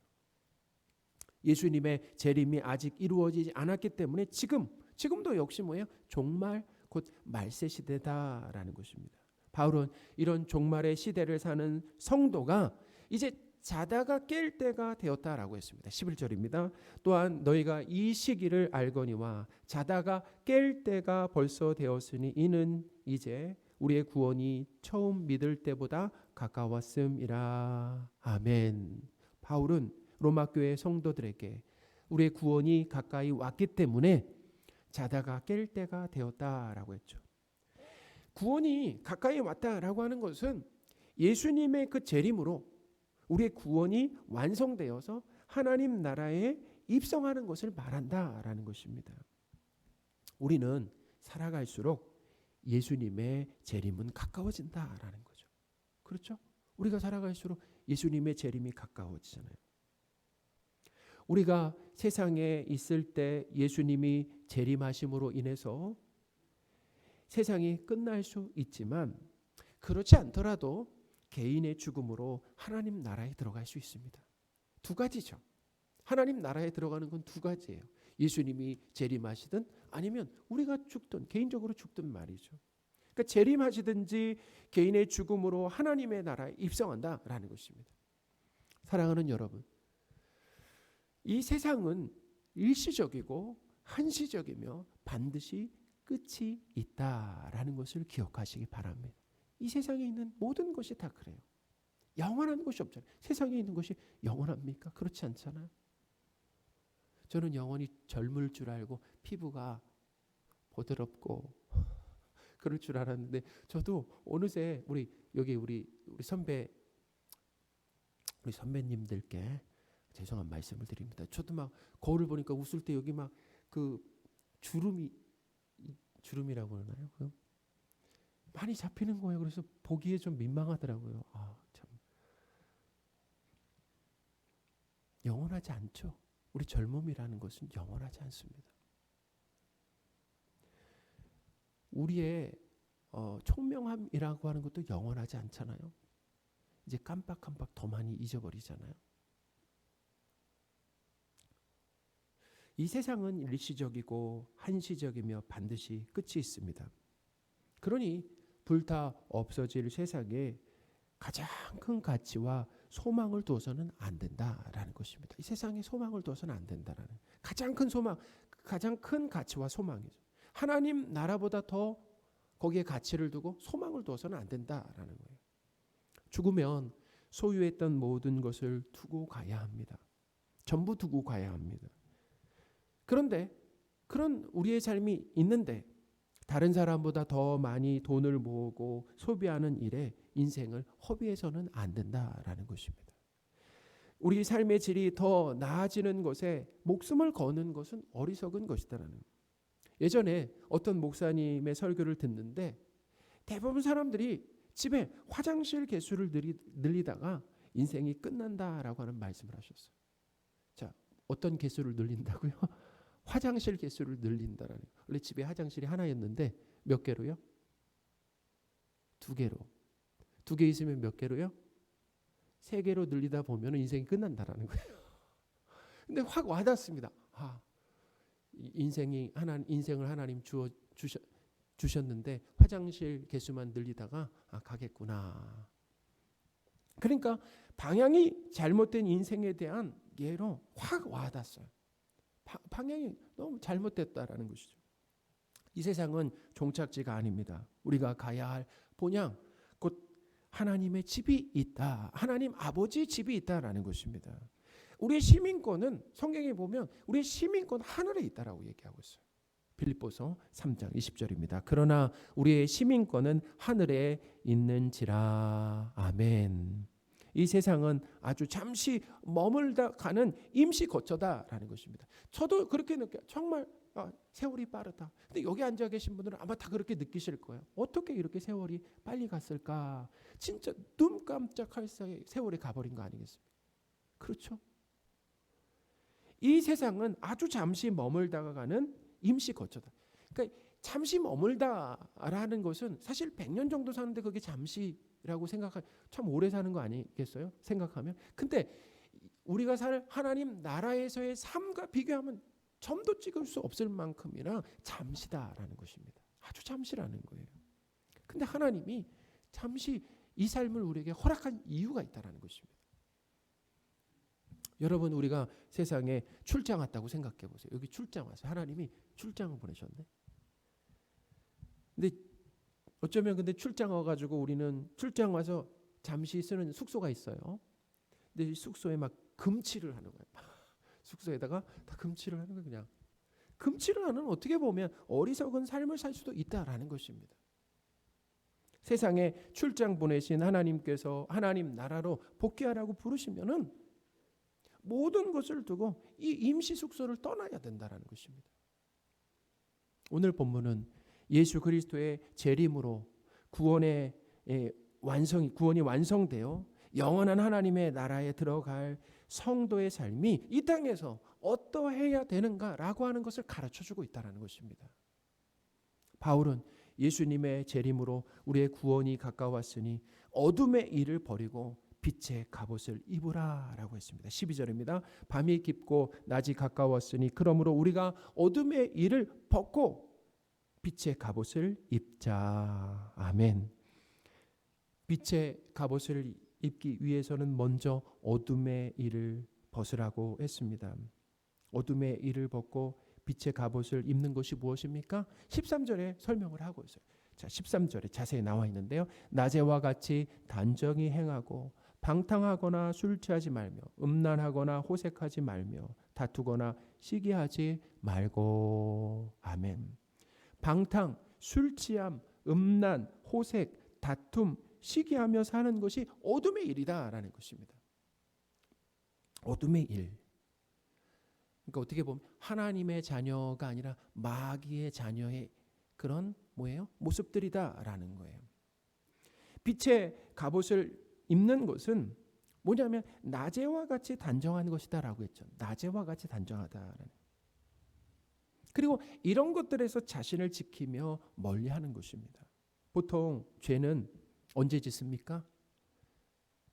예수님의 재림이 아직 이루어지지 않았기 때문에 지금도 역시 종말, 곧 말세 시대다라는 것입니다. 바울은 이런 종말의 시대를 사는 성도가 이제 자다가 깰 때가 되었다라고 했습니다. 11절입니다. 또한 너희가 이 시기를 알거니와 자다가 깰 때가 벌써 되었으니 이는 이제 우리의 구원이 처음 믿을 때보다 가까웠음이라. 아멘. 바울은 로마 교회 성도들에게 우리의 구원이 가까이 왔기 때문에 자다가 깰 때가 되었다라고 했죠. 구원이 가까이 왔다라고 하는 것은 예수님의 그 재림으로 우리의 구원이 완성되어서 하나님 나라에 입성하는 것을 말한다라는 것입니다. 우리는 살아갈수록 예수님의 재림은 가까워진다라는 거죠. 그렇죠? 우리가 살아갈수록 예수님의 재림이 가까워지잖아요. 우리가 세상에 있을 때 예수님이 재림하심으로 인해서 세상이 끝날 수 있지만 그렇지 않더라도 개인의 죽음으로 하나님 나라에 들어갈 수 있습니다. 두 가지죠. 하나님 나라에 들어가는 건 두 가지예요. 예수님이 재림하시든 아니면 우리가 죽든 개인적으로 죽든 말이죠. 그러니까 재림하시든지 개인의 죽음으로 하나님의 나라에 입성한다라는 것입니다. 사랑하는 여러분, 이 세상은 일시적이고 한시적이며 반드시 끝이 있다라는 것을 기억하시기 바랍니다. 이 세상에 있는 모든 것이 다 그래요. 영원한 것이 없잖아요. 세상에 있는 것이 영원합니까? 그렇지 않잖아요. 저는 영원히 젊을 줄 알고 피부가 보드럽고 그럴 줄 알았는데 저도 어느새 우리 선배님들께 죄송한 말씀을 드립니다. 저도 막 거울을 보니까 웃을 때 여기 막 그 주름이라고 그러나요? 그 많이 잡히는 거예요. 그래서 보기에 좀 민망하더라고요. 참 영원하지 않죠. 우리 젊음이라는 것은 영원하지 않습니다. 우리의 총명함이라고 하는 것도 영원하지 않잖아요. 이제 깜빡깜빡 더 많이 잊어버리잖아요. 이 세상은 일시적이고 한시적이며 반드시 끝이 있습니다. 그러니 불타 없어질 세상에 가장 큰 가치와 소망을 두어서는 안 된다라는 것입니다. 이 세상에 소망을 두어서는 안 된다라는 가장 큰 소망, 가장 큰 가치와 소망이죠. 하나님 나라보다 더 거기에 가치를 두고 소망을 두어서는 안 된다라는 거예요. 죽으면 소유했던 모든 것을 두고 가야 합니다. 전부 두고 가야 합니다. 그런데 그런 우리의 삶이 있는데 다른 사람보다 더 많이 돈을 모으고 소비하는 일에 인생을 허비해서는 안 된다라는 것입니다. 우리 삶의 질이 더 나아지는 것에 목숨을 거는 것은 어리석은 것이다라는 거예요. 예전에 어떤 목사님의 설교를 듣는데 대부분 사람들이 집에 화장실 개수를 늘리다가 인생이 끝난다라고 하는 말씀을 하셨어요. 자, 어떤 개수를 늘린다고요? 화장실 개수를 늘린다라는 거예요. 원래 집에 화장실이 하나였는데 몇 개로요? 2개로. 2개 있으면 몇 개로요? 3개로 늘리다 보면 인생이 끝난다라는 거예요. 근데 확 와닿습니다. 인생을 하나님 주셨는데 화장실 개수만 늘리다가 가겠구나. 그러니까 방향이 잘못된 인생에 대한 예로 확 와닿았어요. 방향이 너무 잘못됐다라는 것이죠. 이 세상은 종착지가 아닙니다. 우리가 가야 할 본향, 곧 하나님의 집이 있다. 하나님 아버지 집이 있다라는 것입니다. 우리의 시민권은 성경에 보면 우리의 시민권 하늘에 있다라고 얘기하고 있어요. 빌립보서 3장 20절입니다. 그러나 우리의 시민권은 하늘에 있는지라. 아멘. 이 세상은 아주 잠시 머물다 가는 임시 거처다라는 것입니다. 저도 그렇게 느껴요. 정말 세월이 빠르다. 근데 여기 앉아 계신 분들은 아마 다 그렇게 느끼실 거예요. 어떻게 이렇게 세월이 빨리 갔을까? 진짜 눈 깜짝할 사이에 세월이 가버린 거 아니겠습니까? 그렇죠? 이 세상은 아주 잠시 머물다가 가는 임시 거처다. 그러니까 잠시 머물다라는 것은 사실 100년 정도 사는데 그게 잠시라고 생각하면 참 오래 사는 거 아니겠어요? 생각하면. 근데 우리가 살 하나님 나라에서의 삶과 비교하면 점도 찍을 수 없을 만큼이나 잠시다라는 것입니다. 아주 잠시라는 거예요. 근데 하나님이 잠시 이 삶을 우리에게 허락한 이유가 있다라는 것입니다. 여러분, 우리가 세상에 출장 왔다고 생각해 보세요. 여기 출장 왔어요. 하나님이 출장을 보내셨네. 근데 어쩌면 근데 출장 와가지고 우리는 출장 와서 잠시 쓰는 숙소가 있어요. 근데 이 숙소에 막 금칠을 하는 거예요. 숙소에다가 다 금칠을 하는 거예요. 그냥 금칠을 하는, 어떻게 보면 어리석은 삶을 살 수도 있다라는 것입니다. 세상에 출장 보내신 하나님께서 하나님 나라로 복귀하라고 부르시면은 모든 것을 두고 이 임시 숙소를 떠나야 된다라는 것입니다. 오늘 본문은 예수 그리스도의 재림으로 구원이 완성되어 영원한 하나님의 나라에 들어갈 성도의 삶이 이 땅에서 어떠해야 되는가라고 하는 것을 가르쳐주고 있다는 것입니다. 바울은 예수님의 재림으로 우리의 구원이 가까웠으니 어둠의 일을 버리고 빛의 갑옷을 입으라라고 했습니다. 12절입니다. 밤이 깊고 낮이 가까웠으니 그러므로 우리가 어둠의 일을 벗고 빛의 갑옷을 입자. 아멘. 빛의 갑옷을 입기 위해서는 먼저 어둠의 일을 벗으라고 했습니다. 어둠의 일을 벗고 빛의 갑옷을 입는 것이 무엇입니까? 13절에 설명을 하고 있어요. 자, 13절에 자세히 나와 있는데요. 낮에와 같이 단정히 행하고 방탕하거나 술 취하지 말며 음란하거나 호색하지 말며 다투거나 시기하지 말고. 아멘. 방탕, 술 취함, 음란, 호색, 다툼, 시기하며 사는 것이 어둠의 일이다라는 것입니다. 어둠의 일. 그러니까 어떻게 보면 하나님의 자녀가 아니라 마귀의 자녀의 그런 뭐예요? 모습들이다라는 거예요. 빛의 갑옷을 입는 것은 뭐냐면 낮에와 같이 단정한 것이다라고 했죠. 낮에와 같이 단정하다라는. 그리고 이런 것들에서 자신을 지키며 멀리하는 것입니다. 보통 죄는 언제 짓습니까?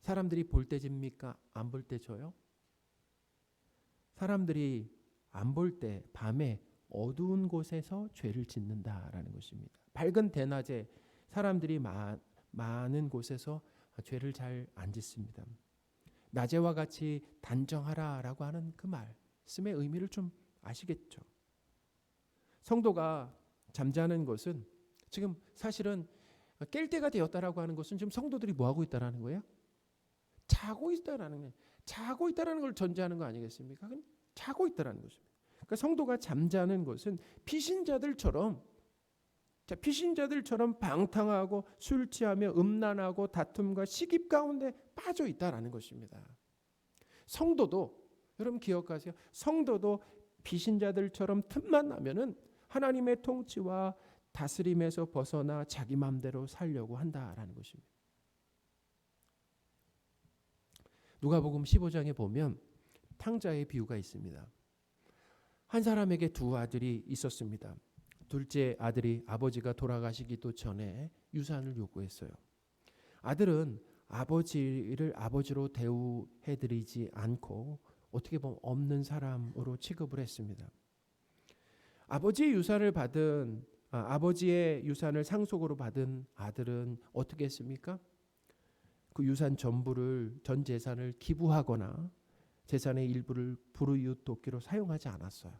사람들이 볼 때 짓습니까? 안 볼 때 져요? 사람들이 안 볼 때 밤에 어두운 곳에서 죄를 짓는다라는 것입니다. 밝은 대낮에 사람들이 많은 곳에서 죄를 잘 안 짓습니다. 낮에와 같이 단정하라라고 하는 그 말씀의 의미를 좀 아시겠죠? 성도가 잠자는 것은 지금 사실은 깰 때가 되었다라고 하는 것은 지금 성도들이 뭐 하고 있다라는 거예요? 자고 있다라는 거예요. 자고 있다라는 걸 전제하는 거 아니겠습니까? 자고 있다라는 것입니다. 그러니까 성도가 잠자는 것은 피신자들처럼 방탕하고 술 취하며 음란하고 다툼과 시기 가운데 빠져 있다라는 것입니다. 성도도 여러분 기억하세요. 성도도 비신자들처럼 틈만 나면은 하나님의 통치와 다스림에서 벗어나 자기 마음대로 살려고 한다라는 것입니다. 누가복음 15장에 보면 탕자의 비유가 있습니다. 한 사람에게 두 아들이 있었습니다. 둘째 아들이 아버지가 돌아가시기도 전에 유산을 요구했어요. 아들은 아버지를 아버지로 대우해드리지 않고 어떻게 보면 없는 사람으로 취급을 했습니다. 아버지의 유산을 상속으로 받은 아들은 어떻게 했습니까? 그 유산 전부를 전 재산을 기부하거나 재산의 일부를 불우이웃 돕기로 사용하지 않았어요.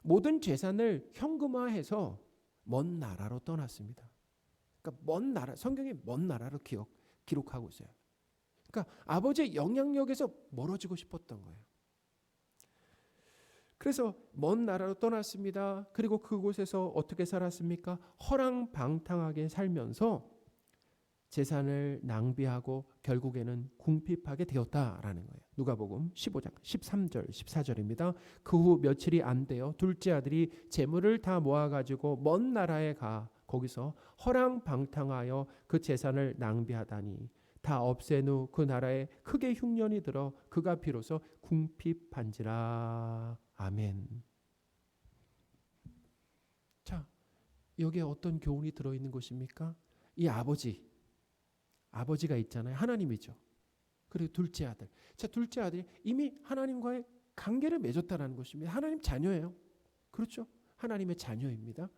모든 재산을 현금화해서 먼 나라로 떠났습니다. 그러니까 먼 나라, 성경에 먼 나라로 기록하고 있어요. 그러니까 아버지의 영향력에서 멀어지고 싶었던 거예요. 그래서 먼 나라로 떠났습니다. 그리고 그곳에서 어떻게 살았습니까? 허랑방탕하게 살면서 재산을 낭비하고 결국에는 궁핍하게 되었다라는 거예요. 누가복음 15장 13절 14절입니다. 그 후 며칠이 안 되어 둘째 아들이 재물을 다 모아가지고 먼 나라에 가 거기서 허랑방탕하여 그 재산을 낭비하다니 다 없앤 후 그 나라에 크게 흉년이 들어 그가 비로소 궁핍한지라. 아멘. 자, 여기에 어떤 교훈이 들어있는 것입니까? 이 아버지가 있잖아요. 하나님이죠. 그리고 둘째 아들. 자, 둘째 아들이 이미 하나님과의 관계를 맺었다는 것입니다. 하나님 자녀예요. 그렇죠? 하나님의 자녀입니다.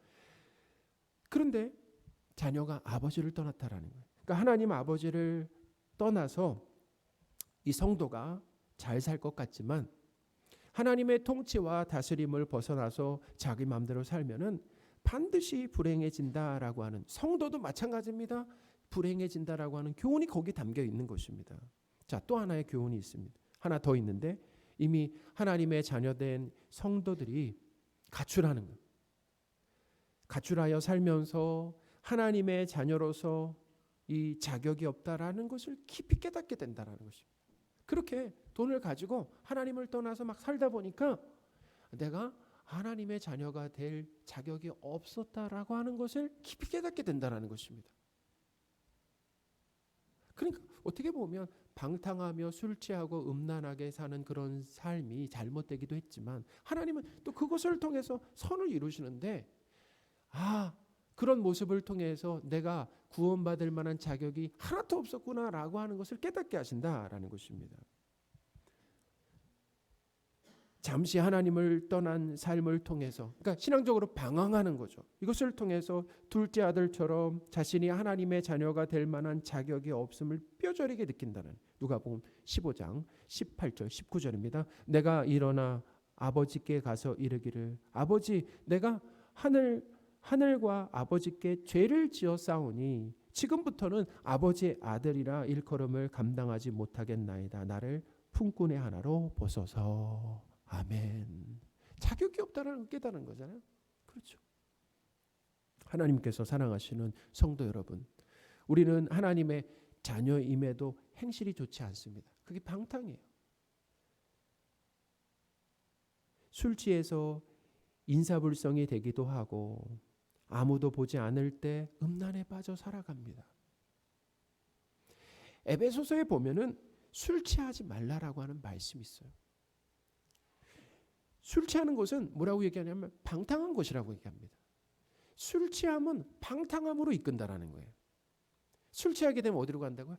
그런데 자녀가 아버지를 떠났다라는 거예요. 그러니까 하나님 아버지를 떠나서 이 성도가 잘 살 것 같지만 하나님의 통치와 다스림을 벗어나서 자기 마음대로 살면은 반드시 불행해진다라고 하는, 성도도 마찬가지입니다. 불행해진다라고 하는 교훈이 거기 담겨 있는 것입니다. 자, 또 하나의 교훈이 있습니다. 하나 더 있는데 이미 하나님의 자녀된 성도들이 가출하는 것. 가출하여 살면서 하나님의 자녀로서 이 자격이 없다라는 것을 깊이 깨닫게 된다라는 것입니다. 그렇게 돈을 가지고 하나님을 떠나서 막 살다 보니까 내가 하나님의 자녀가 될 자격이 없었다라고 하는 것을 깊이 깨닫게 된다라는 것입니다. 그러니까 어떻게 보면 방탕하며 술 취하고 음란하게 사는 그런 삶이 잘못되기도 했지만 하나님은 또 그것을 통해서 선을 이루시는데 그런 모습을 통해서 내가 구원받을 만한 자격이 하나도 없었구나라고 하는 것을 깨닫게 하신다라는 것입니다. 잠시 하나님을 떠난 삶을 통해서, 그러니까 신앙적으로 방황하는 거죠. 이것을 통해서 둘째 아들처럼 자신이 하나님의 자녀가 될 만한 자격이 없음을 뼈저리게 느낀다는, 누가복음 15장 18절 19절입니다. 내가 일어나 아버지께 가서 이르기를 아버지 내가 하늘과 아버지께 죄를 지어 싸우니 지금부터는 아버지의 아들이라 일컬음을 감당하지 못하겠나이다. 나를 품꾼의 하나로 보소서. 아멘. 자격이 없다는 걸 깨달은 거잖아요. 그렇죠. 하나님께서 사랑하시는 성도 여러분, 우리는 하나님의 자녀임에도 행실이 좋지 않습니다. 그게 방탕이에요. 술 취해서 인사불성이 되기도 하고 아무도 보지 않을 때 음란에 빠져 살아갑니다. 에베소서에 보면은 술 취하지 말라라고 하는 말씀이 있어요. 술 취하는 것은 뭐라고 얘기하냐면 방탕한 것이라고 얘기합니다. 술 취함은 방탕함으로 이끈다라는 거예요. 술 취하게 되면 어디로 간다고요?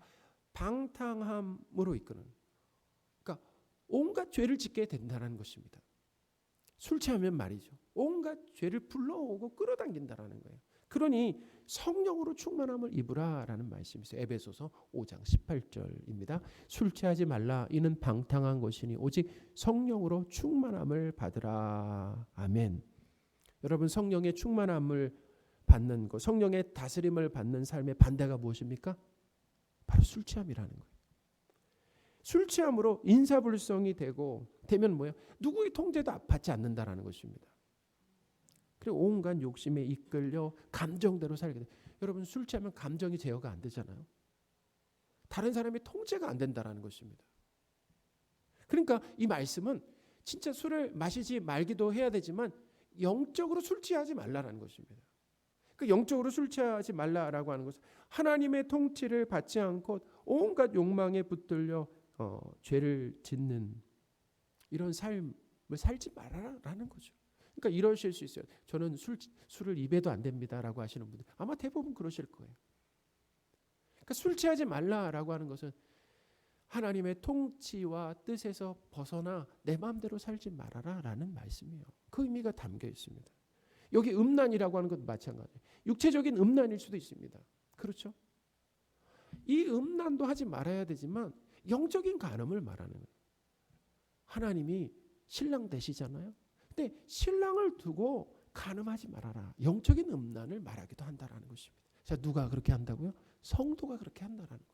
방탕함으로 이끄는. 그러니까 온갖 죄를 짓게 된다는 것입니다. 술 취하면 말이죠. 온갖 죄를 불러오고 끌어당긴다라는 거예요. 그러니 성령으로 충만함을 입으라라는 말씀이 있어요. 에베소서 5장 18절입니다. 술 취하지 말라. 이는 방탕한 것이니 오직 성령으로 충만함을 받으라. 아멘. 여러분, 성령의 충만함을 받는 것, 성령의 다스림을 받는 삶의 반대가 무엇입니까? 바로 술 취함이라는 거예요. 술 취함으로 인사불성이 되면 뭐예요? 누구의 통제도 받지 않는다라는 것입니다. 그리고 온갖 욕심에 이끌려 감정대로 살게 돼요. 여러분, 술 취하면 감정이 제어가 안 되잖아요. 다른 사람의 통제가 안 된다라는 것입니다. 그러니까 이 말씀은 진짜 술을 마시지 말기도 해야 되지만 영적으로 술 취하지 말라라는 것입니다. 그 영적으로 술 취하지 말라라고 하는 것은 하나님의 통치를 받지 않고 온갖 욕망에 붙들려 죄를 짓는 이런 삶을 살지 말아라라는 거죠. 그러니까 이러실 수 있어요. 저는 술을 입에도 안 됩니다라고 하시는 분들 아마 대부분 그러실 거예요. 그러니까 술 취하지 말라라고 하는 것은 하나님의 통치와 뜻에서 벗어나 내 마음대로 살지 말아라라는 말씀이에요. 그 의미가 담겨 있습니다. 여기 음란이라고 하는 것도 마찬가지예요. 육체적인 음란일 수도 있습니다. 그렇죠? 이 음란도 하지 말아야 되지만 영적인 간음을 말하는 거예요. 하나님이 신랑 되시잖아요. 근데 신랑을 두고 간음하지 말아라. 영적인 음란을 말하기도 한다라는 것입니다. 자, 누가 그렇게 한다고요? 성도가 그렇게 한다라는 거예요.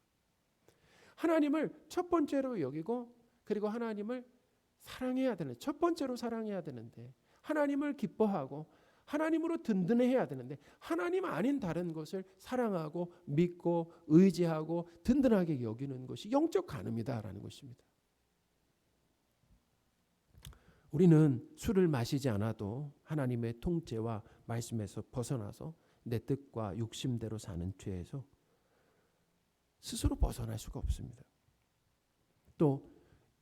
하나님을 첫 번째로 여기고 그리고 하나님을 사랑해야 되는, 첫 번째로 사랑해야 되는데 하나님을 기뻐하고 하나님으로 든든해야 되는데 하나님 아닌 다른 것을 사랑하고 믿고 의지하고 든든하게 여기는 것이 영적 간음이다라는 것입니다. 우리는 술을 마시지 않아도 하나님의 통제와 말씀에서 벗어나서 내 뜻과 욕심대로 사는 죄에서 스스로 벗어날 수가 없습니다. 또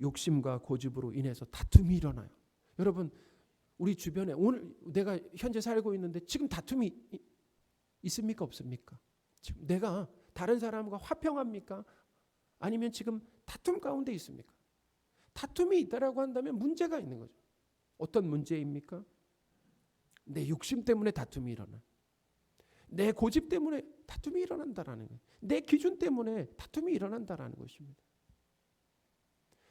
욕심과 고집으로 인해서 다툼이 일어나요. 여러분, 우리 주변에 오늘 내가 현재 살고 있는데 지금 다툼이 있습니까? 없습니까? 지금 내가 다른 사람과 화평합니까? 아니면 지금 다툼 가운데 있습니까? 다툼이 있다라고 한다면 문제가 있는 거죠. 어떤 문제입니까? 내 욕심 때문에 다툼이 일어나. 내 고집 때문에 다툼이 일어난다라는 거예요. 내 기준 때문에 다툼이 일어난다라는 것입니다.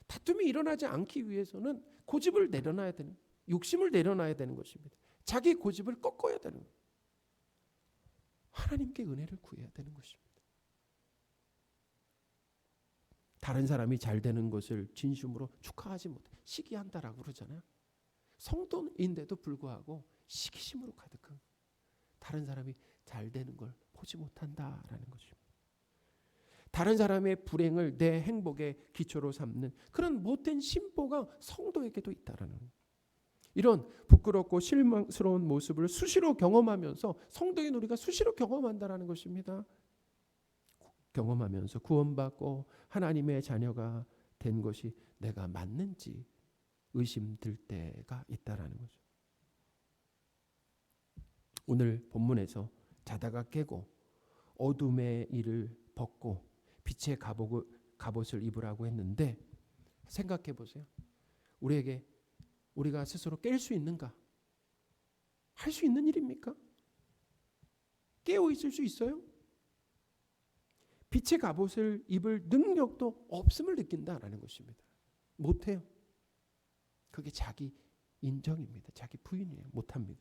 다툼이 일어나지 않기 위해서는 고집을 내려놔야 되는, 욕심을 내려놔야 되는 것입니다. 자기 고집을 꺾어야 되는 거예요. 하나님께 은혜를 구해야 되는 것입니다. 다른 사람이 잘 되는 것을 진심으로 축하하지 못해 시기한다라고 그러잖아요. 성도인데도 불구하고 시기심으로 가득한, 다른 사람이 잘 되는 걸 보지 못한다라는 것입니다. 다른 사람의 불행을 내 행복의 기초로 삼는 그런 못된 심보가 성도에게도 있다라는 거예요. 이런 부끄럽고 실망스러운 모습을 수시로 경험하면서 성도인 우리가 수시로 경험한다라는 것입니다. 경험하면서 구원받고 하나님의 자녀가 된 것이 내가 맞는지 의심될 때가 있다라는 거죠. 오늘 본문에서 자다가 깨고 어둠의 일을 벗고 빛의 갑옷을 입으라고 했는데 생각해 보세요. 우리가 스스로 깰 수 있는가? 할 수 있는 일입니까? 깨어 있을 수 있어요? 빛의 갑옷을 입을 능력도 없음을 느낀다라는 것입니다. 못해요. 그게 자기 인정입니다. 자기 부인이에요. 못합니다.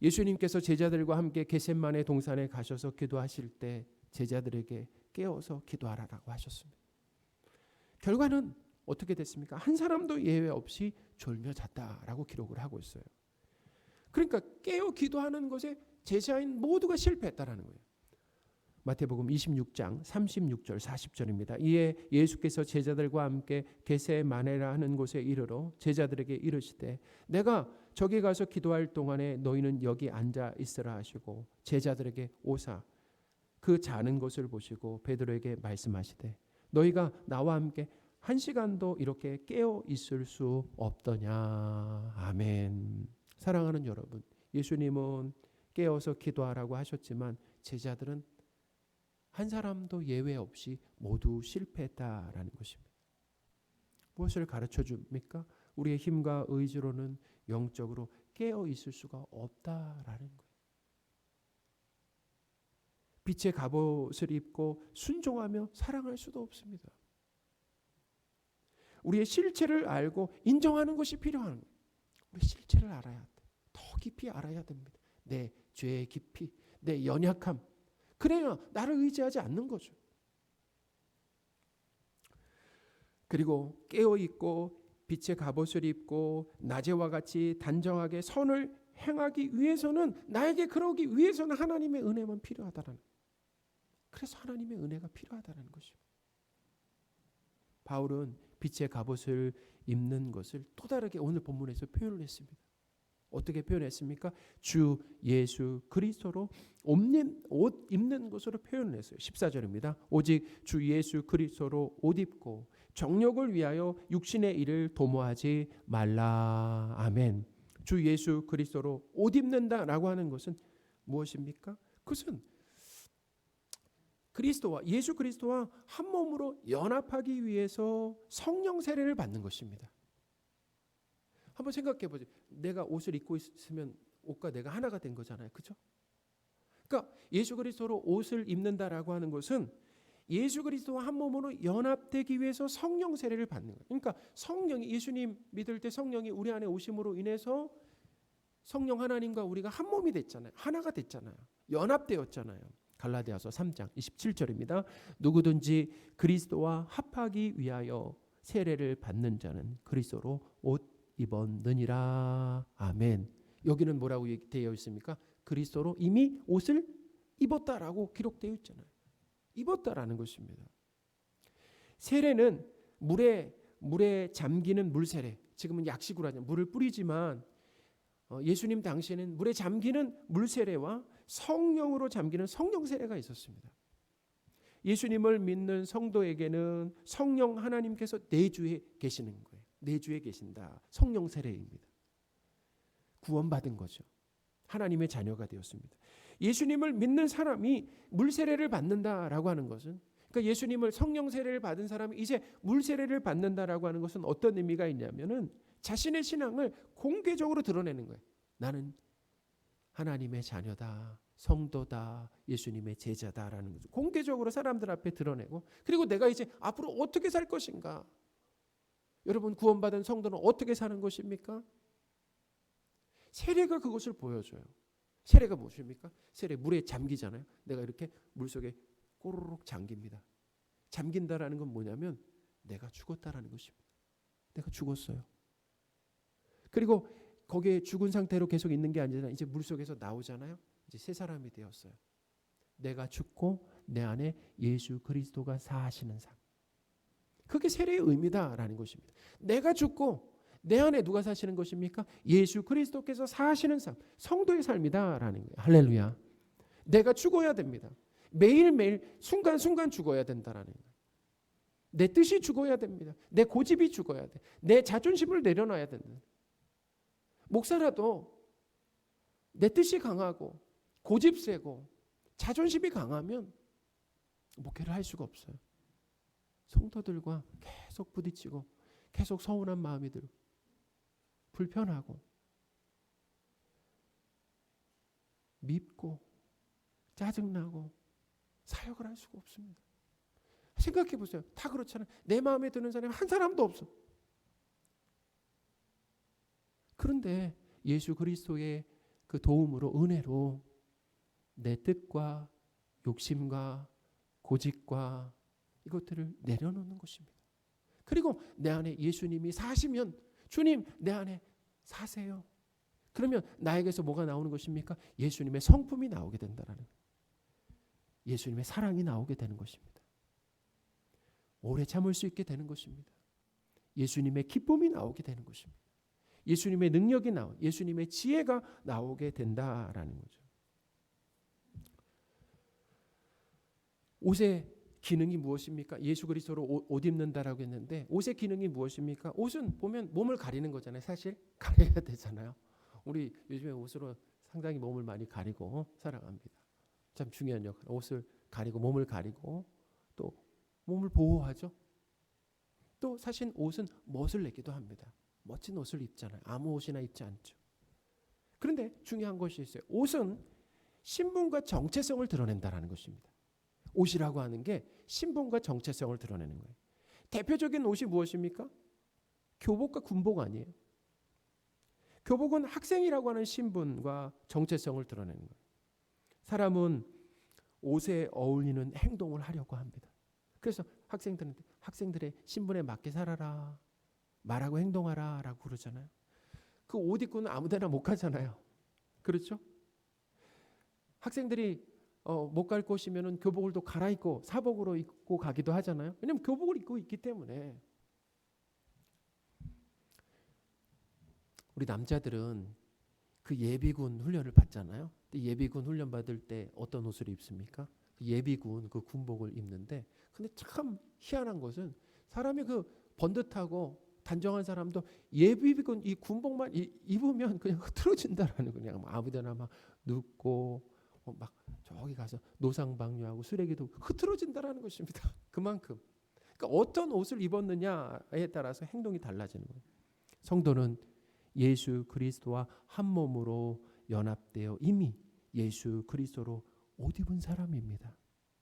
예수님께서 제자들과 함께 겟세마네 동산에 가셔서 기도하실 때 제자들에게 깨어서 기도하라고 하셨습니다. 결과는 어떻게 됐습니까? 한 사람도 예외 없이 졸며 잤다라고 기록을 하고 있어요. 그러니까 깨어 기도하는 것에 제자인 모두가 실패했다라는 거예요. 마태복음 26장 36절 40절입니다. 이에 예수께서 제자들과 함께 겟세마네라 하는 곳에 이르러 제자들에게 이르시되 내가 저기 가서 기도할 동안에 너희는 여기 앉아 있으라 하시고 제자들에게 오사 그 자는 것을 보시고 베드로에게 말씀하시되 너희가 나와 함께 한 시간도 이렇게 깨어 있을 수 없더냐. 아멘. 사랑하는 여러분, 예수님은 깨어서 기도하라고 하셨지만 제자들은 한 사람도 예외 없이 모두 실패했다라는 것입니다. 무엇을 가르쳐 줍니까? 우리의 힘과 의지로는 영적으로 깨어 있을 수가 없다라는 거예요. 빛의 갑옷을 입고 순종하며 사랑할 수도 없습니다. 우리의 실체를 알고 인정하는 것이 필요한 거예요. 우리 실체를 알아야 돼. 더 깊이 알아야 됩니다. 내 죄의 깊이, 내 연약함. 그래야 나를 의지하지 않는 거죠. 그리고 깨어있고 빛의 갑옷을 입고 낮에와 같이 단정하게 선을 행하기 위해서는 나에게 그러기 위해서는 하나님의 은혜만 필요하다라는 그래서 하나님의 은혜가 필요하다는 것입니다. 바울은 빛의 갑옷을 입는 것을 또 다르게 오늘 본문에서 표현을 했습니다. 어떻게 표현했습니까? 주 예수 그리스도로 옷 입는 것으로 표현을 했어요. 14절입니다. 오직 주 예수 그리스도로 옷 입고 정욕을 위하여 육신의 일을 도모하지 말라. 아멘. 주 예수 그리스도로 옷 입는다라고 하는 것은 무엇입니까? 그것은 예수 그리스도와 한 몸으로 연합하기 위해서 성령 세례를 받는 것입니다. 한번 생각해 보세요. 내가 옷을 입고 있으면 옷과 내가 하나가 된 거잖아요. 그렇죠? 그러니까 예수 그리스도로 옷을 입는다라고 하는 것은 예수 그리스도와 한 몸으로 연합되기 위해서 성령 세례를 받는 거예요. 그러니까 성령이 예수님 믿을 때 성령이 우리 안에 오심으로 인해서 성령 하나님과 우리가 한 몸이 됐잖아요. 하나가 됐잖아요. 연합되었잖아요. 갈라디아서 3장 27절입니다. 누구든지 그리스도와 합하기 위하여 세례를 받는 자는 그리스도로 옷 입었느니라. 아멘. 여기는 뭐라고 되어 있습니까? 그리스도로 이미 옷을 입었다라고 기록되어 있잖아요. 입었다라는 것입니다. 세례는 물에 잠기는 물세례. 지금은 약식으로 하죠. 물을 뿌리지만 예수님 당시에는 물에 잠기는 물세례와 성령으로 잠기는 성령 세례가 있었습니다. 예수님을 믿는 성도에게는 성령 하나님께서 내주에 계시는 거예요. 내주에 계신다. 성령 세례입니다. 구원받은 거죠. 하나님의 자녀가 되었습니다. 예수님을 믿는 사람이 물 세례를 받는다라고 하는 것은 그러니까 예수님을 성령 세례를 받은 사람이 이제 물 세례를 받는다라고 하는 것은 어떤 의미가 있냐면은 자신의 신앙을 공개적으로 드러내는 거예요. 나는 하나님의 자녀다. 성도다. 예수님의 제자다라는 거죠. 공개적으로 사람들 앞에 드러내고 그리고 내가 이제 앞으로 어떻게 살 것인가? 여러분 구원받은 성도는 어떻게 사는 것입니까? 세례가 그것을 보여줘요. 세례가 무엇입니까? 세례 물에 잠기잖아요. 내가 이렇게 물속에 꼬르륵 잠깁니다. 잠긴다라는 건 뭐냐면 내가 죽었다라는 것입니다. 내가 죽었어요. 그리고 거기에 죽은 상태로 계속 있는 게 아니라 이제 물속에서 나오잖아요. 이제 새 사람이 되었어요. 내가 죽고 내 안에 예수 그리스도가 사시는 삶. 그게 세례의 의미다라는 것입니다. 내가 죽고 내 안에 누가 사시는 것입니까? 예수 그리스도께서 사시는 삶. 성도의 삶이다라는 거예요. 할렐루야. 내가 죽어야 됩니다. 매일매일 순간순간 죽어야 된다라는 거예요. 내 뜻이 죽어야 됩니다. 내 고집이 죽어야 돼. 내 자존심을 내려놔야 된다. 목사라도 내 뜻이 강하고 고집 세고 자존심이 강하면 목회를 할 수가 없어요. 성도들과 계속 부딪히고 계속 서운한 마음이 들고 불편하고 밉고 짜증나고 사역을 할 수가 없습니다. 생각해 보세요. 다 그렇잖아요. 내 마음에 드는 사람이 한 사람도 없어. 그런데 예수 그리스도의 그 도움으로, 은혜로 내 뜻과 욕심과 고집과 이것들을 내려놓는 것입니다. 그리고 내 안에 예수님이 사시면, 주님 내 안에 사세요. 그러면 나에게서 뭐가 나오는 것입니까? 예수님의 성품이 나오게 된다라는 거예요. 예수님의 사랑이 나오게 되는 것입니다. 오래 참을 수 있게 되는 것입니다. 예수님의 기쁨이 나오게 되는 것입니다. 예수님의 능력이 예수님의 지혜가 나오게 된다라는 거죠. 옷의 기능이 무엇입니까? 예수 그리스도로 옷 입는다라고 했는데 옷의 기능이 무엇입니까? 옷은 보면 몸을 가리는 거잖아요. 사실 가려야 되잖아요. 우리 요즘에 옷으로 상당히 몸을 많이 가리고 살아갑니다. 참 중요한 역할. 옷을 가리고 몸을 가리고 또 몸을 보호하죠. 또 사실 옷은 멋을 내기도 합니다. 멋진 옷을 입잖아요. 아무 옷이나 입지 않죠. 그런데 중요한 것이 있어요. 옷은 신분과 정체성을 드러낸다라는 것입니다. 옷이라고 하는 게 신분과 정체성을 드러내는 거예요. 대표적인 옷이 무엇입니까? 교복과 군복 아니에요. 교복은 학생이라고 하는 신분과 정체성을 드러내는 거예요. 사람은 옷에 어울리는 행동을 하려고 합니다. 그래서 학생들의 신분에 맞게 살아라, 말하고 행동하라 라고 그러잖아요. 그 옷 입고는 아무 데나 못 가잖아요. 그렇죠? 학생들이 못 갈 곳이면은 교복을 또 갈아입고 사복으로 입고 가기도 하잖아요. 왜냐하면 교복을 입고 있기 때문에. 우리 남자들은 그 예비군 훈련을 받잖아요. 예비군 훈련 받을 때 어떤 옷을 입습니까? 예비군 그 군복을 입는데, 근데 참 희한한 것은 사람이 그 번듯하고 단정한 사람도 예비군 이 군복만 입으면 그냥 흐트러진다라는, 그냥 아무데나 막 눕고 막 저기 가서 노상방뇨하고 쓰레기도 흐트러진다라는 것입니다. 그만큼. 그러니까 어떤 옷을 입었느냐에 따라서 행동이 달라지는 거예요. 성도는 예수 그리스도와 한 몸으로 연합되어 이미 예수 그리스도로 옷 입은 사람입니다.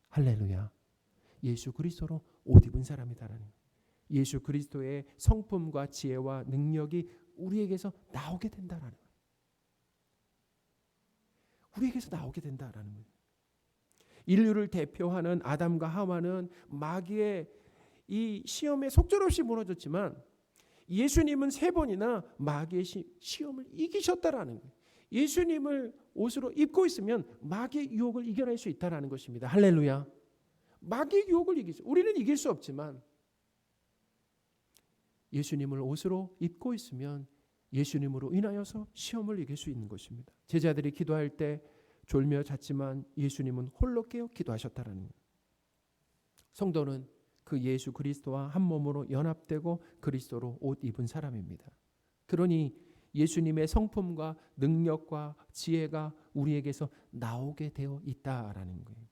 할렐루야. 예수 그리스도로 옷 입은 사람이다라는 거예요. 예수 그리스도의 성품과 지혜와 능력이 우리에게서 나오게 된다라는 거예요. 우리에게서 나오게 된다라는 거예요. 인류를 대표하는 아담과 하와는 마귀의 이 시험에 속절없이 무너졌지만 예수님은 3번이나 마귀의 시험을 이기셨다라는 거예요. 예수님을 옷으로 입고 있으면 마귀의 유혹을 이겨낼 수 있다라는 것입니다. 할렐루야. 마귀의 유혹을 이기죠. 우리는 이길 수 없지만 예수님을 옷으로 입고 있으면 예수님으로 인하여서 시험을 이길 수 있는 것입니다. 제자들이 기도할 때 졸며 잤지만 예수님은 홀로 깨어 기도하셨다라는 거예요. 성도는 그 예수 그리스도와 한 몸으로 연합되고 그리스도로 옷 입은 사람입니다. 그러니 예수님의 성품과 능력과 지혜가 우리에게서 나오게 되어 있다라는 거예요.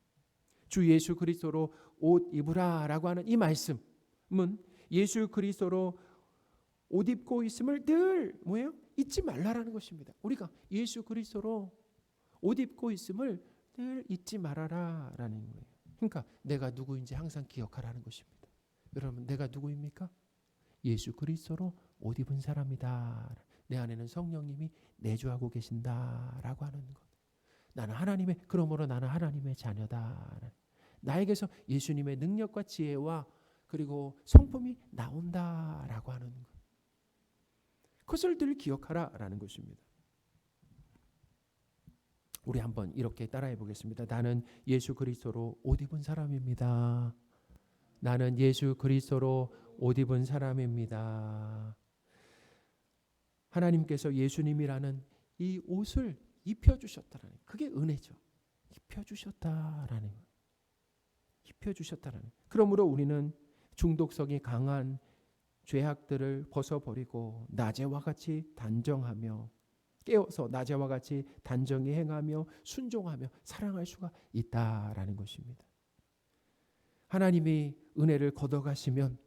주 예수 그리스도로 옷 입으라라고 하는 이 말씀은 예수 그리스도로 옷 입고 있음을 늘 뭐예요? 잊지 말라라는 것입니다. 우리가 예수 그리스도로 옷 입고 있음을 늘 잊지 말아라라는 거예요. 그러니까 내가 누구인지 항상 기억하라는 것입니다. 여러분, 내가 누구입니까? 예수 그리스도로 옷 입은 사람이다. 내 안에는 성령님이 내주하고 계신다라고 하는 것. 그러므로 나는 하나님의 자녀다. 나에게서 예수님의 능력과 지혜와 그리고 성품이 나온다라고 하는 것. 그것을 늘 기억하라라는 것입니다. 우리 한번 이렇게 따라해 보겠습니다. 나는 예수 그리스도로 옷 입은 사람입니다. 나는 예수 그리스도로 옷 입은 사람입니다. 하나님께서 예수님이라는 이 옷을 입혀주셨다라는, 그게 은혜죠. 입혀주셨다라는, 입혀주셨다라는. 그러므로 우리는 중독성이 강한 죄악들을 벗어버리고 낮에와 같이 단정하며 깨어서 낮에와 같이 단정히 행하며 순종하며 사랑할 수가 있다라는 것입니다. 하나님이 은혜를 걷어가시면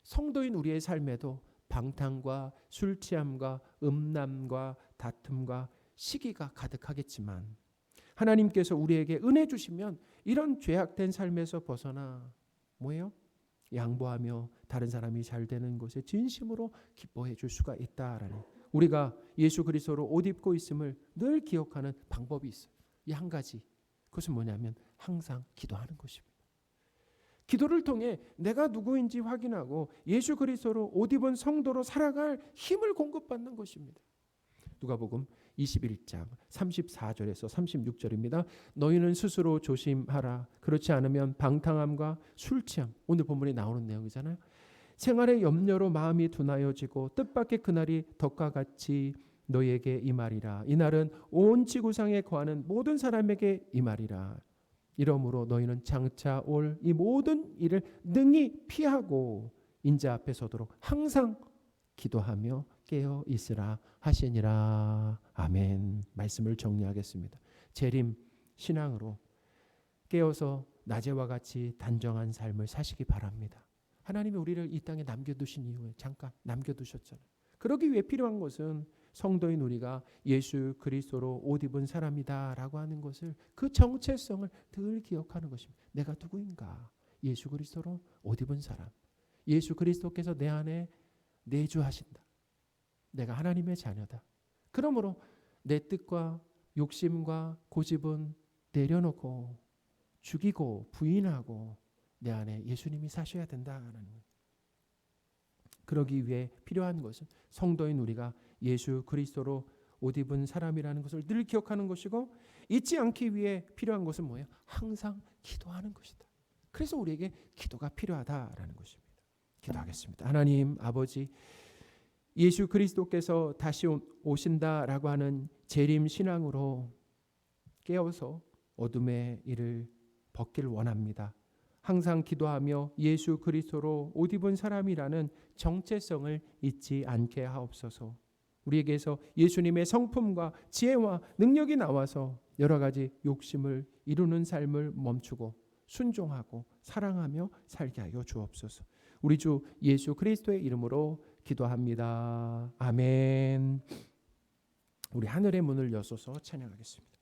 성도인 우리의 삶에도 방탕과 술 취함과 음란과 다툼과 시기가 가득하겠지만 하나님께서 우리에게 은혜 주시면 이런 죄악된 삶에서 벗어나 뭐예요? 양보하며 다른 사람이 잘 되는 것에 진심으로 기뻐해 줄 수가 있다라는, 우리가 예수 그리스도로 옷 입고 있음을 늘 기억하는 방법이 있어요. 이 한 가지, 그것은 뭐냐면 항상 기도하는 것입니다. 기도를 통해 내가 누구인지 확인하고 예수 그리스도로 옷 입은 성도로 살아갈 힘을 공급받는 것입니다. 누가복음 21장 34절에서 36절입니다. 너희는 스스로 조심하라. 그렇지 않으면 방탕함과 술취함, 오늘 본문에 나오는 내용이잖아요. 생활의 염려로 마음이 둔하여지고 뜻밖의 그날이 덕과 같이 너희에게 임하리라. 이날은 온 지구상에 거하는 모든 사람에게 임하리라. 이러므로 너희는 장차 올 이 모든 일을 능히 피하고 인자 앞에 서도록 항상 기도하며 깨어 있으라 하시니라. 아멘. 말씀을 정리하겠습니다. 재림 신앙으로 깨어서 낮에와 같이 단정한 삶을 사시기 바랍니다. 하나님이 우리를 이 땅에 남겨두신 이후에 잠깐 남겨두셨잖아요. 그러기 위해 필요한 것은 성도인 우리가 예수 그리스도로 옷 입은 사람이다라고 하는 것을, 그 정체성을 늘 기억하는 것입니다. 내가 누구인가? 예수 그리스도로 옷 입은 사람. 예수 그리스도께서 내 안에 내주하신다. 내가 하나님의 자녀다. 그러므로 내 뜻과 욕심과 고집은 내려놓고 죽이고 부인하고 내 안에 예수님이 사셔야 된다는 거예요. 그러기 위해 필요한 것은 성도인 우리가 예수 그리스도로 옷 입은 사람이라는 것을 늘 기억하는 것이고, 잊지 않기 위해 필요한 것은 뭐예요? 항상 기도하는 것이다. 그래서 우리에게 기도가 필요하다라는 것입니다. 기도하겠습니다. 하나님 아버지, 예수 그리스도께서 다시 오신다라고 하는 재림 신앙으로 깨어서 어둠의 일을 벗길 원합니다. 항상 기도하며 예수 그리스도로 옷 입은 사람이라는 정체성을 잊지 않게 하옵소서. 우리에게서 예수님의 성품과 지혜와 능력이 나와서 여러 가지 욕심을 이루는 삶을 멈추고 순종하고 사랑하며 살게 하여 주옵소서. 우리 주 예수 그리스도의 이름으로 기도합니다. 아멘. 우리 하늘의 문을 여소서 찬양하겠습니다.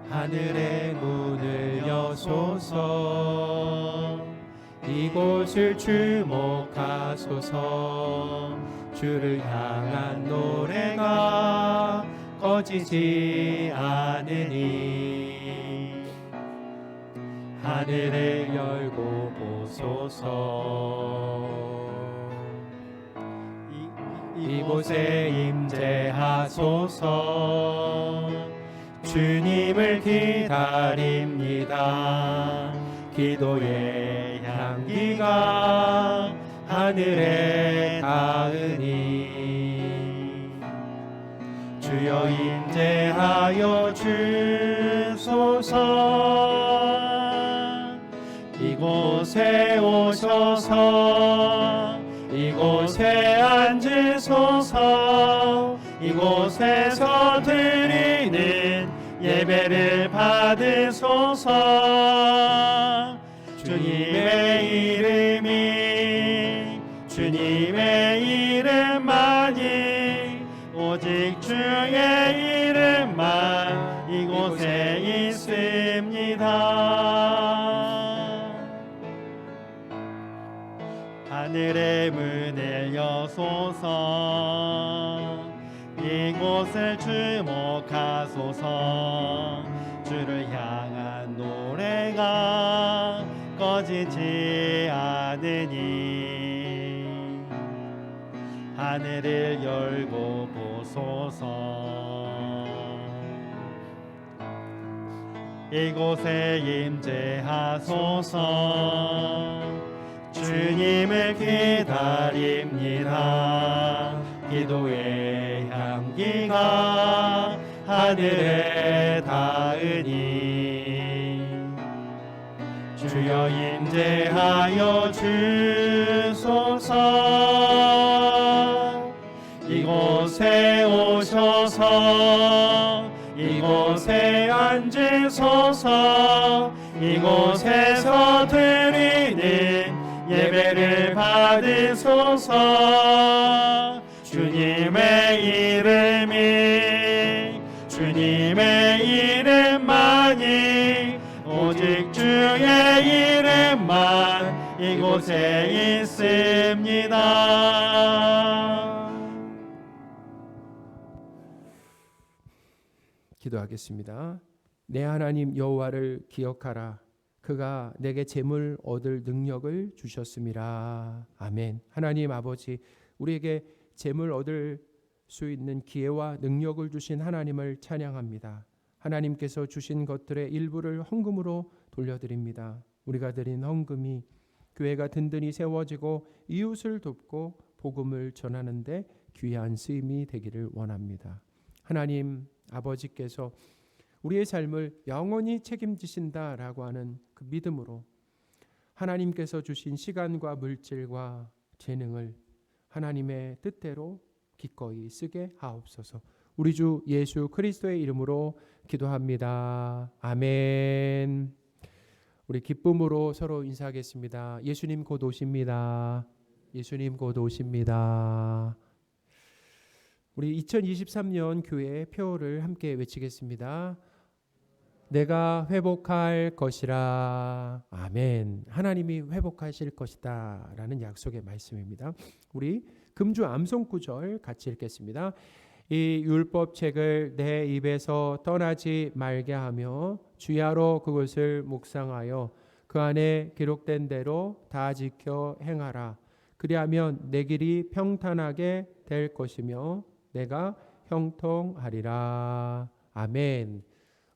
하늘의 문을 여소서. 이곳을 주목하소서. 주를 향한 노래가 꺼지지 않으니 하늘을 열고 보소서. 이곳에 임재하소서. 주님을 기다립니다. 기도의 향기가 하늘에 닿으니 주여 임재하여 주소서. 이곳에 오셔서 이곳에 앉으소서. 이곳에서 드리는 예배를 받으소서. 주님의 이름이 주님의 이름만이 오직 주의 이름만 이곳에 있습니다. 하늘의 문을 여소서. 이곳을 주목하소서. 주를 향한 노래가 꺼지지 않으니 하늘을 열고 보소서. 이곳에 임재하소서. 주님을 기다립니다. 기도의 향기 소리가 하늘에 닿으니 주여 임재하여 주소서. 이곳에 오셔서 이곳에 앉으소서. 이곳에서 드리는 예배를 받으소서. 주님의 주님의 이름만이 오직 주의 이름만 이곳에 있습니다. 기도하겠습니다. 내 하나님 여호와를 기억하라. 그가 내게 재물 얻을 능력을 주셨음이라. 아멘. 하나님 아버지, 우리에게 재물 얻을 수 있는 기회와 능력을 주신 하나님을 찬양합니다. 하나님께서 주신 것들의 일부를 헌금으로 돌려드립니다. 우리가 드린 헌금이 교회가 든든히 세워지고 이웃을 돕고 복음을 전하는 데 귀한 쓰임이 되기를 원합니다. 하나님 아버지께서 우리의 삶을 영원히 책임지신다라고 하는 그 믿음으로 하나님께서 주신 시간과 물질과 재능을 하나님의 뜻대로 기꺼이 쓰게 하옵소서. 우리 주 예수 그리스도의 이름으로 기도합니다. 아멘. 우리 기쁨으로 서로 인사하겠습니다. 예수님 곧 오십니다. 예수님 곧 오십니다. 우리 2023년 교회 표를 함께 외치겠습니다. 내가 회복할 것이라. 아멘. 하나님이 회복하실 것이다 라는 약속의 말씀입니다. 우리 금주 암송구절 같이 읽겠습니다. 이 율법책을 내 입에서 떠나지 말게 하며 주야로 그것을 묵상하여 그 안에 기록된 대로 다 지켜 행하라. 그리하면 내 길이 평탄하게 될 것이며 내가 형통하리라. 아멘.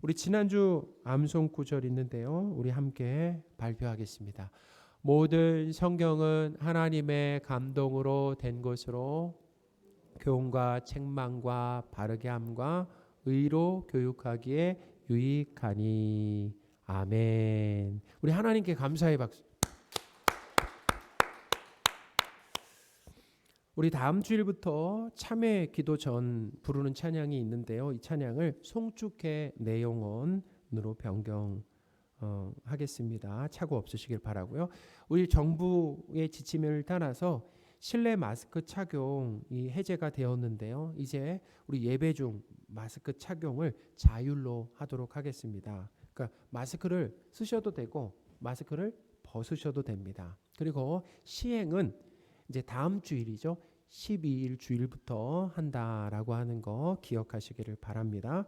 우리 지난주 암송 구절 있는데요. 우리 함께 발표하겠습니다. 모든 성경은 하나님의 감동으로 된 것으로 교훈과 책망과 바르게 함과 의로 교육하기에 유익하니. 아멘. 우리 하나님께 감사의 박수. 우리 다음 주일부터 참회 기도 전 부르는 찬양이 있는데요. 이 찬양을 송축회 내용원으로 변경하겠습니다. 착오 없으시길 바라고요. 우리 정부의 지침을 따라서 실내 마스크 착용이 해제가 되었는데요. 이제 우리 예배 중 마스크 착용을 자율로 하도록 하겠습니다. 그러니까 마스크를 쓰셔도 되고 마스크를 벗으셔도 됩니다. 그리고 시행은 이제 다음 주일이죠. 12일 주일부터 한다라고 하는 거 기억하시기를 바랍니다.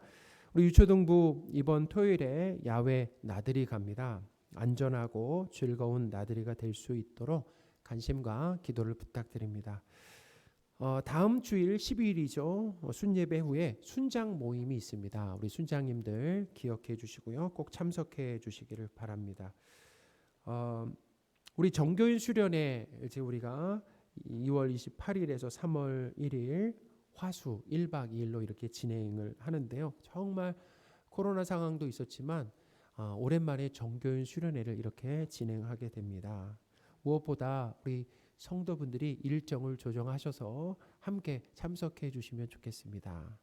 우리 유초등부 이번 토요일에 야외 나들이 갑니다. 안전하고 즐거운 나들이가 될 수 있도록 관심과 기도를 부탁드립니다. 다음 주일 12일이죠. 순예배 후에 순장 모임이 있습니다. 우리 순장님들 기억해 주시고요. 꼭 참석해 주시기를 바랍니다. 우리 정교인 수련회 이제 우리가 2월 28일에서 3월 1일 화수 1박 2일로 이렇게 진행을 하는데요. 정말 코로나 상황도 있었지만 오랜만에 정교인 수련회를 이렇게 진행하게 됩니다. 무엇보다 우리 성도분들이 일정을 조정하셔서 함께 참석해 주시면 좋겠습니다.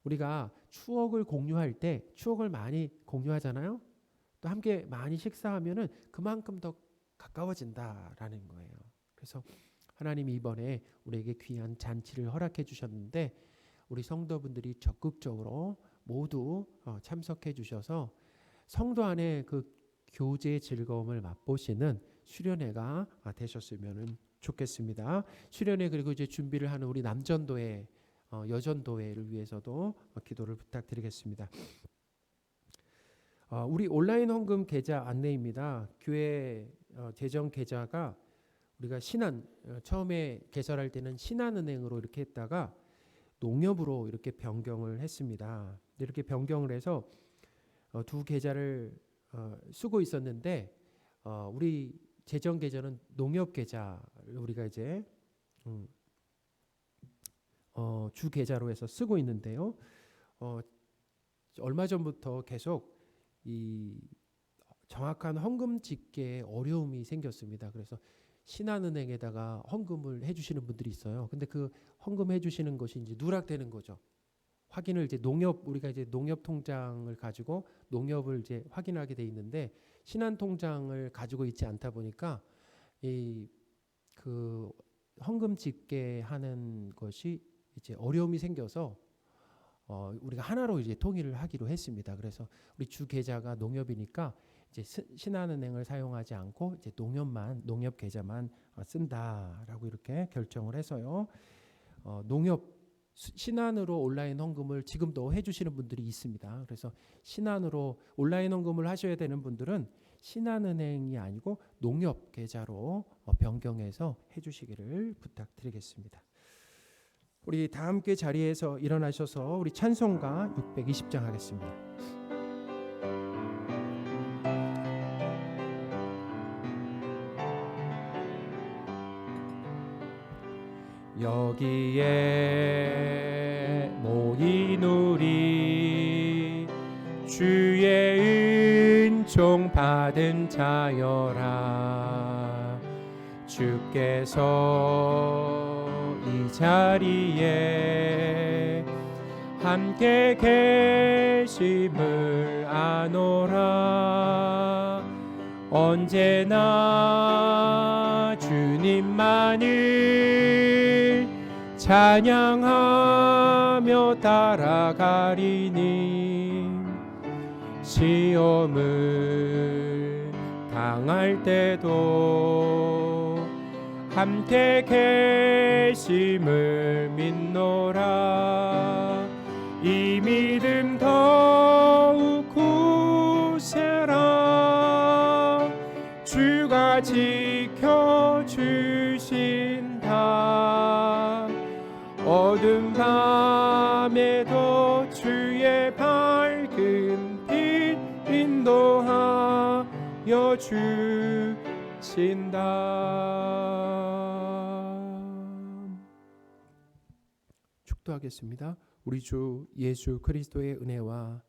우리가 추억을 공유할 때 추억을 많이 공유하잖아요. 또 함께 많이 식사하면은 그만큼 더 가까워진다라는 거예요. 그래서 하나님이 이번에 우리에게 귀한 잔치를 허락해 주셨는데 우리 성도분들이 적극적으로 모두 참석해 주셔서 성도 안에 그 교제의 즐거움을 맛보시는 수련회가 되셨으면 좋겠습니다. 수련회 그리고 이제 준비를 하는 우리 남전도회, 여전도회를 위해서도 기도를 부탁드리겠습니다. 우리 온라인 헌금 계좌 안내입니다. 교회 재정 계좌가 우리가 신한 처음에 개설할 때는 신한은행으로 이렇게 했다가 농협으로 이렇게 변경을 했습니다. 이렇게 변경을 해서 두 계좌를 쓰고 있었는데 우리 재정 계좌는 농협 계좌를 우리가 이제 주 계좌로 해서 쓰고 있는데요. 얼마 전부터 계속 이 정확한 헌금 집계에 어려움이 생겼습니다. 그래서 신한은행에다가 헌금을 해주시는 분들이 있어요. 근데 그 헌금 해주시는 것이 이제 누락되는 거죠. 확인을 이제 우리가 이제 농협 통장을 가지고 농협을 이제 확인하게 돼 있는데 신한 통장을 가지고 있지 않다 보니까 이 그 헌금 집계하는 것이 이제 어려움이 생겨서 우리가 하나로 이제 통일을 하기로 했습니다. 그래서 우리 주 계좌가 농협이니까 이제 신한은행을 사용하지 않고 이제 농협 계좌만 쓴다라고 이렇게 결정을 해서요. 신한으로 온라인 헌금을 지금도 해주시는 분들이 있습니다. 그래서 신한으로 온라인 헌금을 하셔야 되는 분들은 신한은행이 아니고 농협 계좌로 변경해서 해주시기를 부탁드리겠습니다. 우리 다 함께 자리에서 일어나셔서 우리 찬송가 620장 하겠습니다. 여기에 모인 우리 주의 은총 받은 자여라. 주께서 이 자리에 함께 계심을 아노라. 언제나 주님만을 찬양하며 따라가리니 시험을 당할 때도 함께 계심을 믿노라. 이 믿음 더욱 굳세라. 주가 지켜주신다. 어두운 밤에도 주의 밝은 빛 인도하여 주신다. 축도하겠습니다. 우리 주 예수 그리스도의 은혜와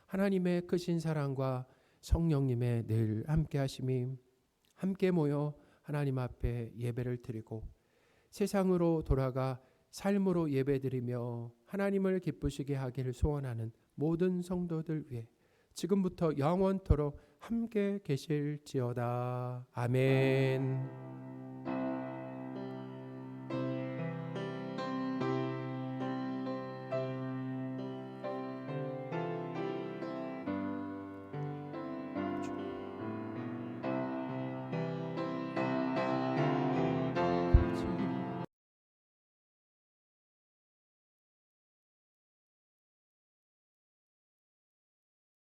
하나님의 크신 사랑과 성령님의 늘 함께 하심이 함께 모여 하나님 앞에 예배를 드리고 세상으로 돌아가 삶으로 예배드리며 하나님을 기쁘시게 하기를 소원하는 모든 성도들 위해 지금부터 영원토록 함께 계실지어다. 아멘.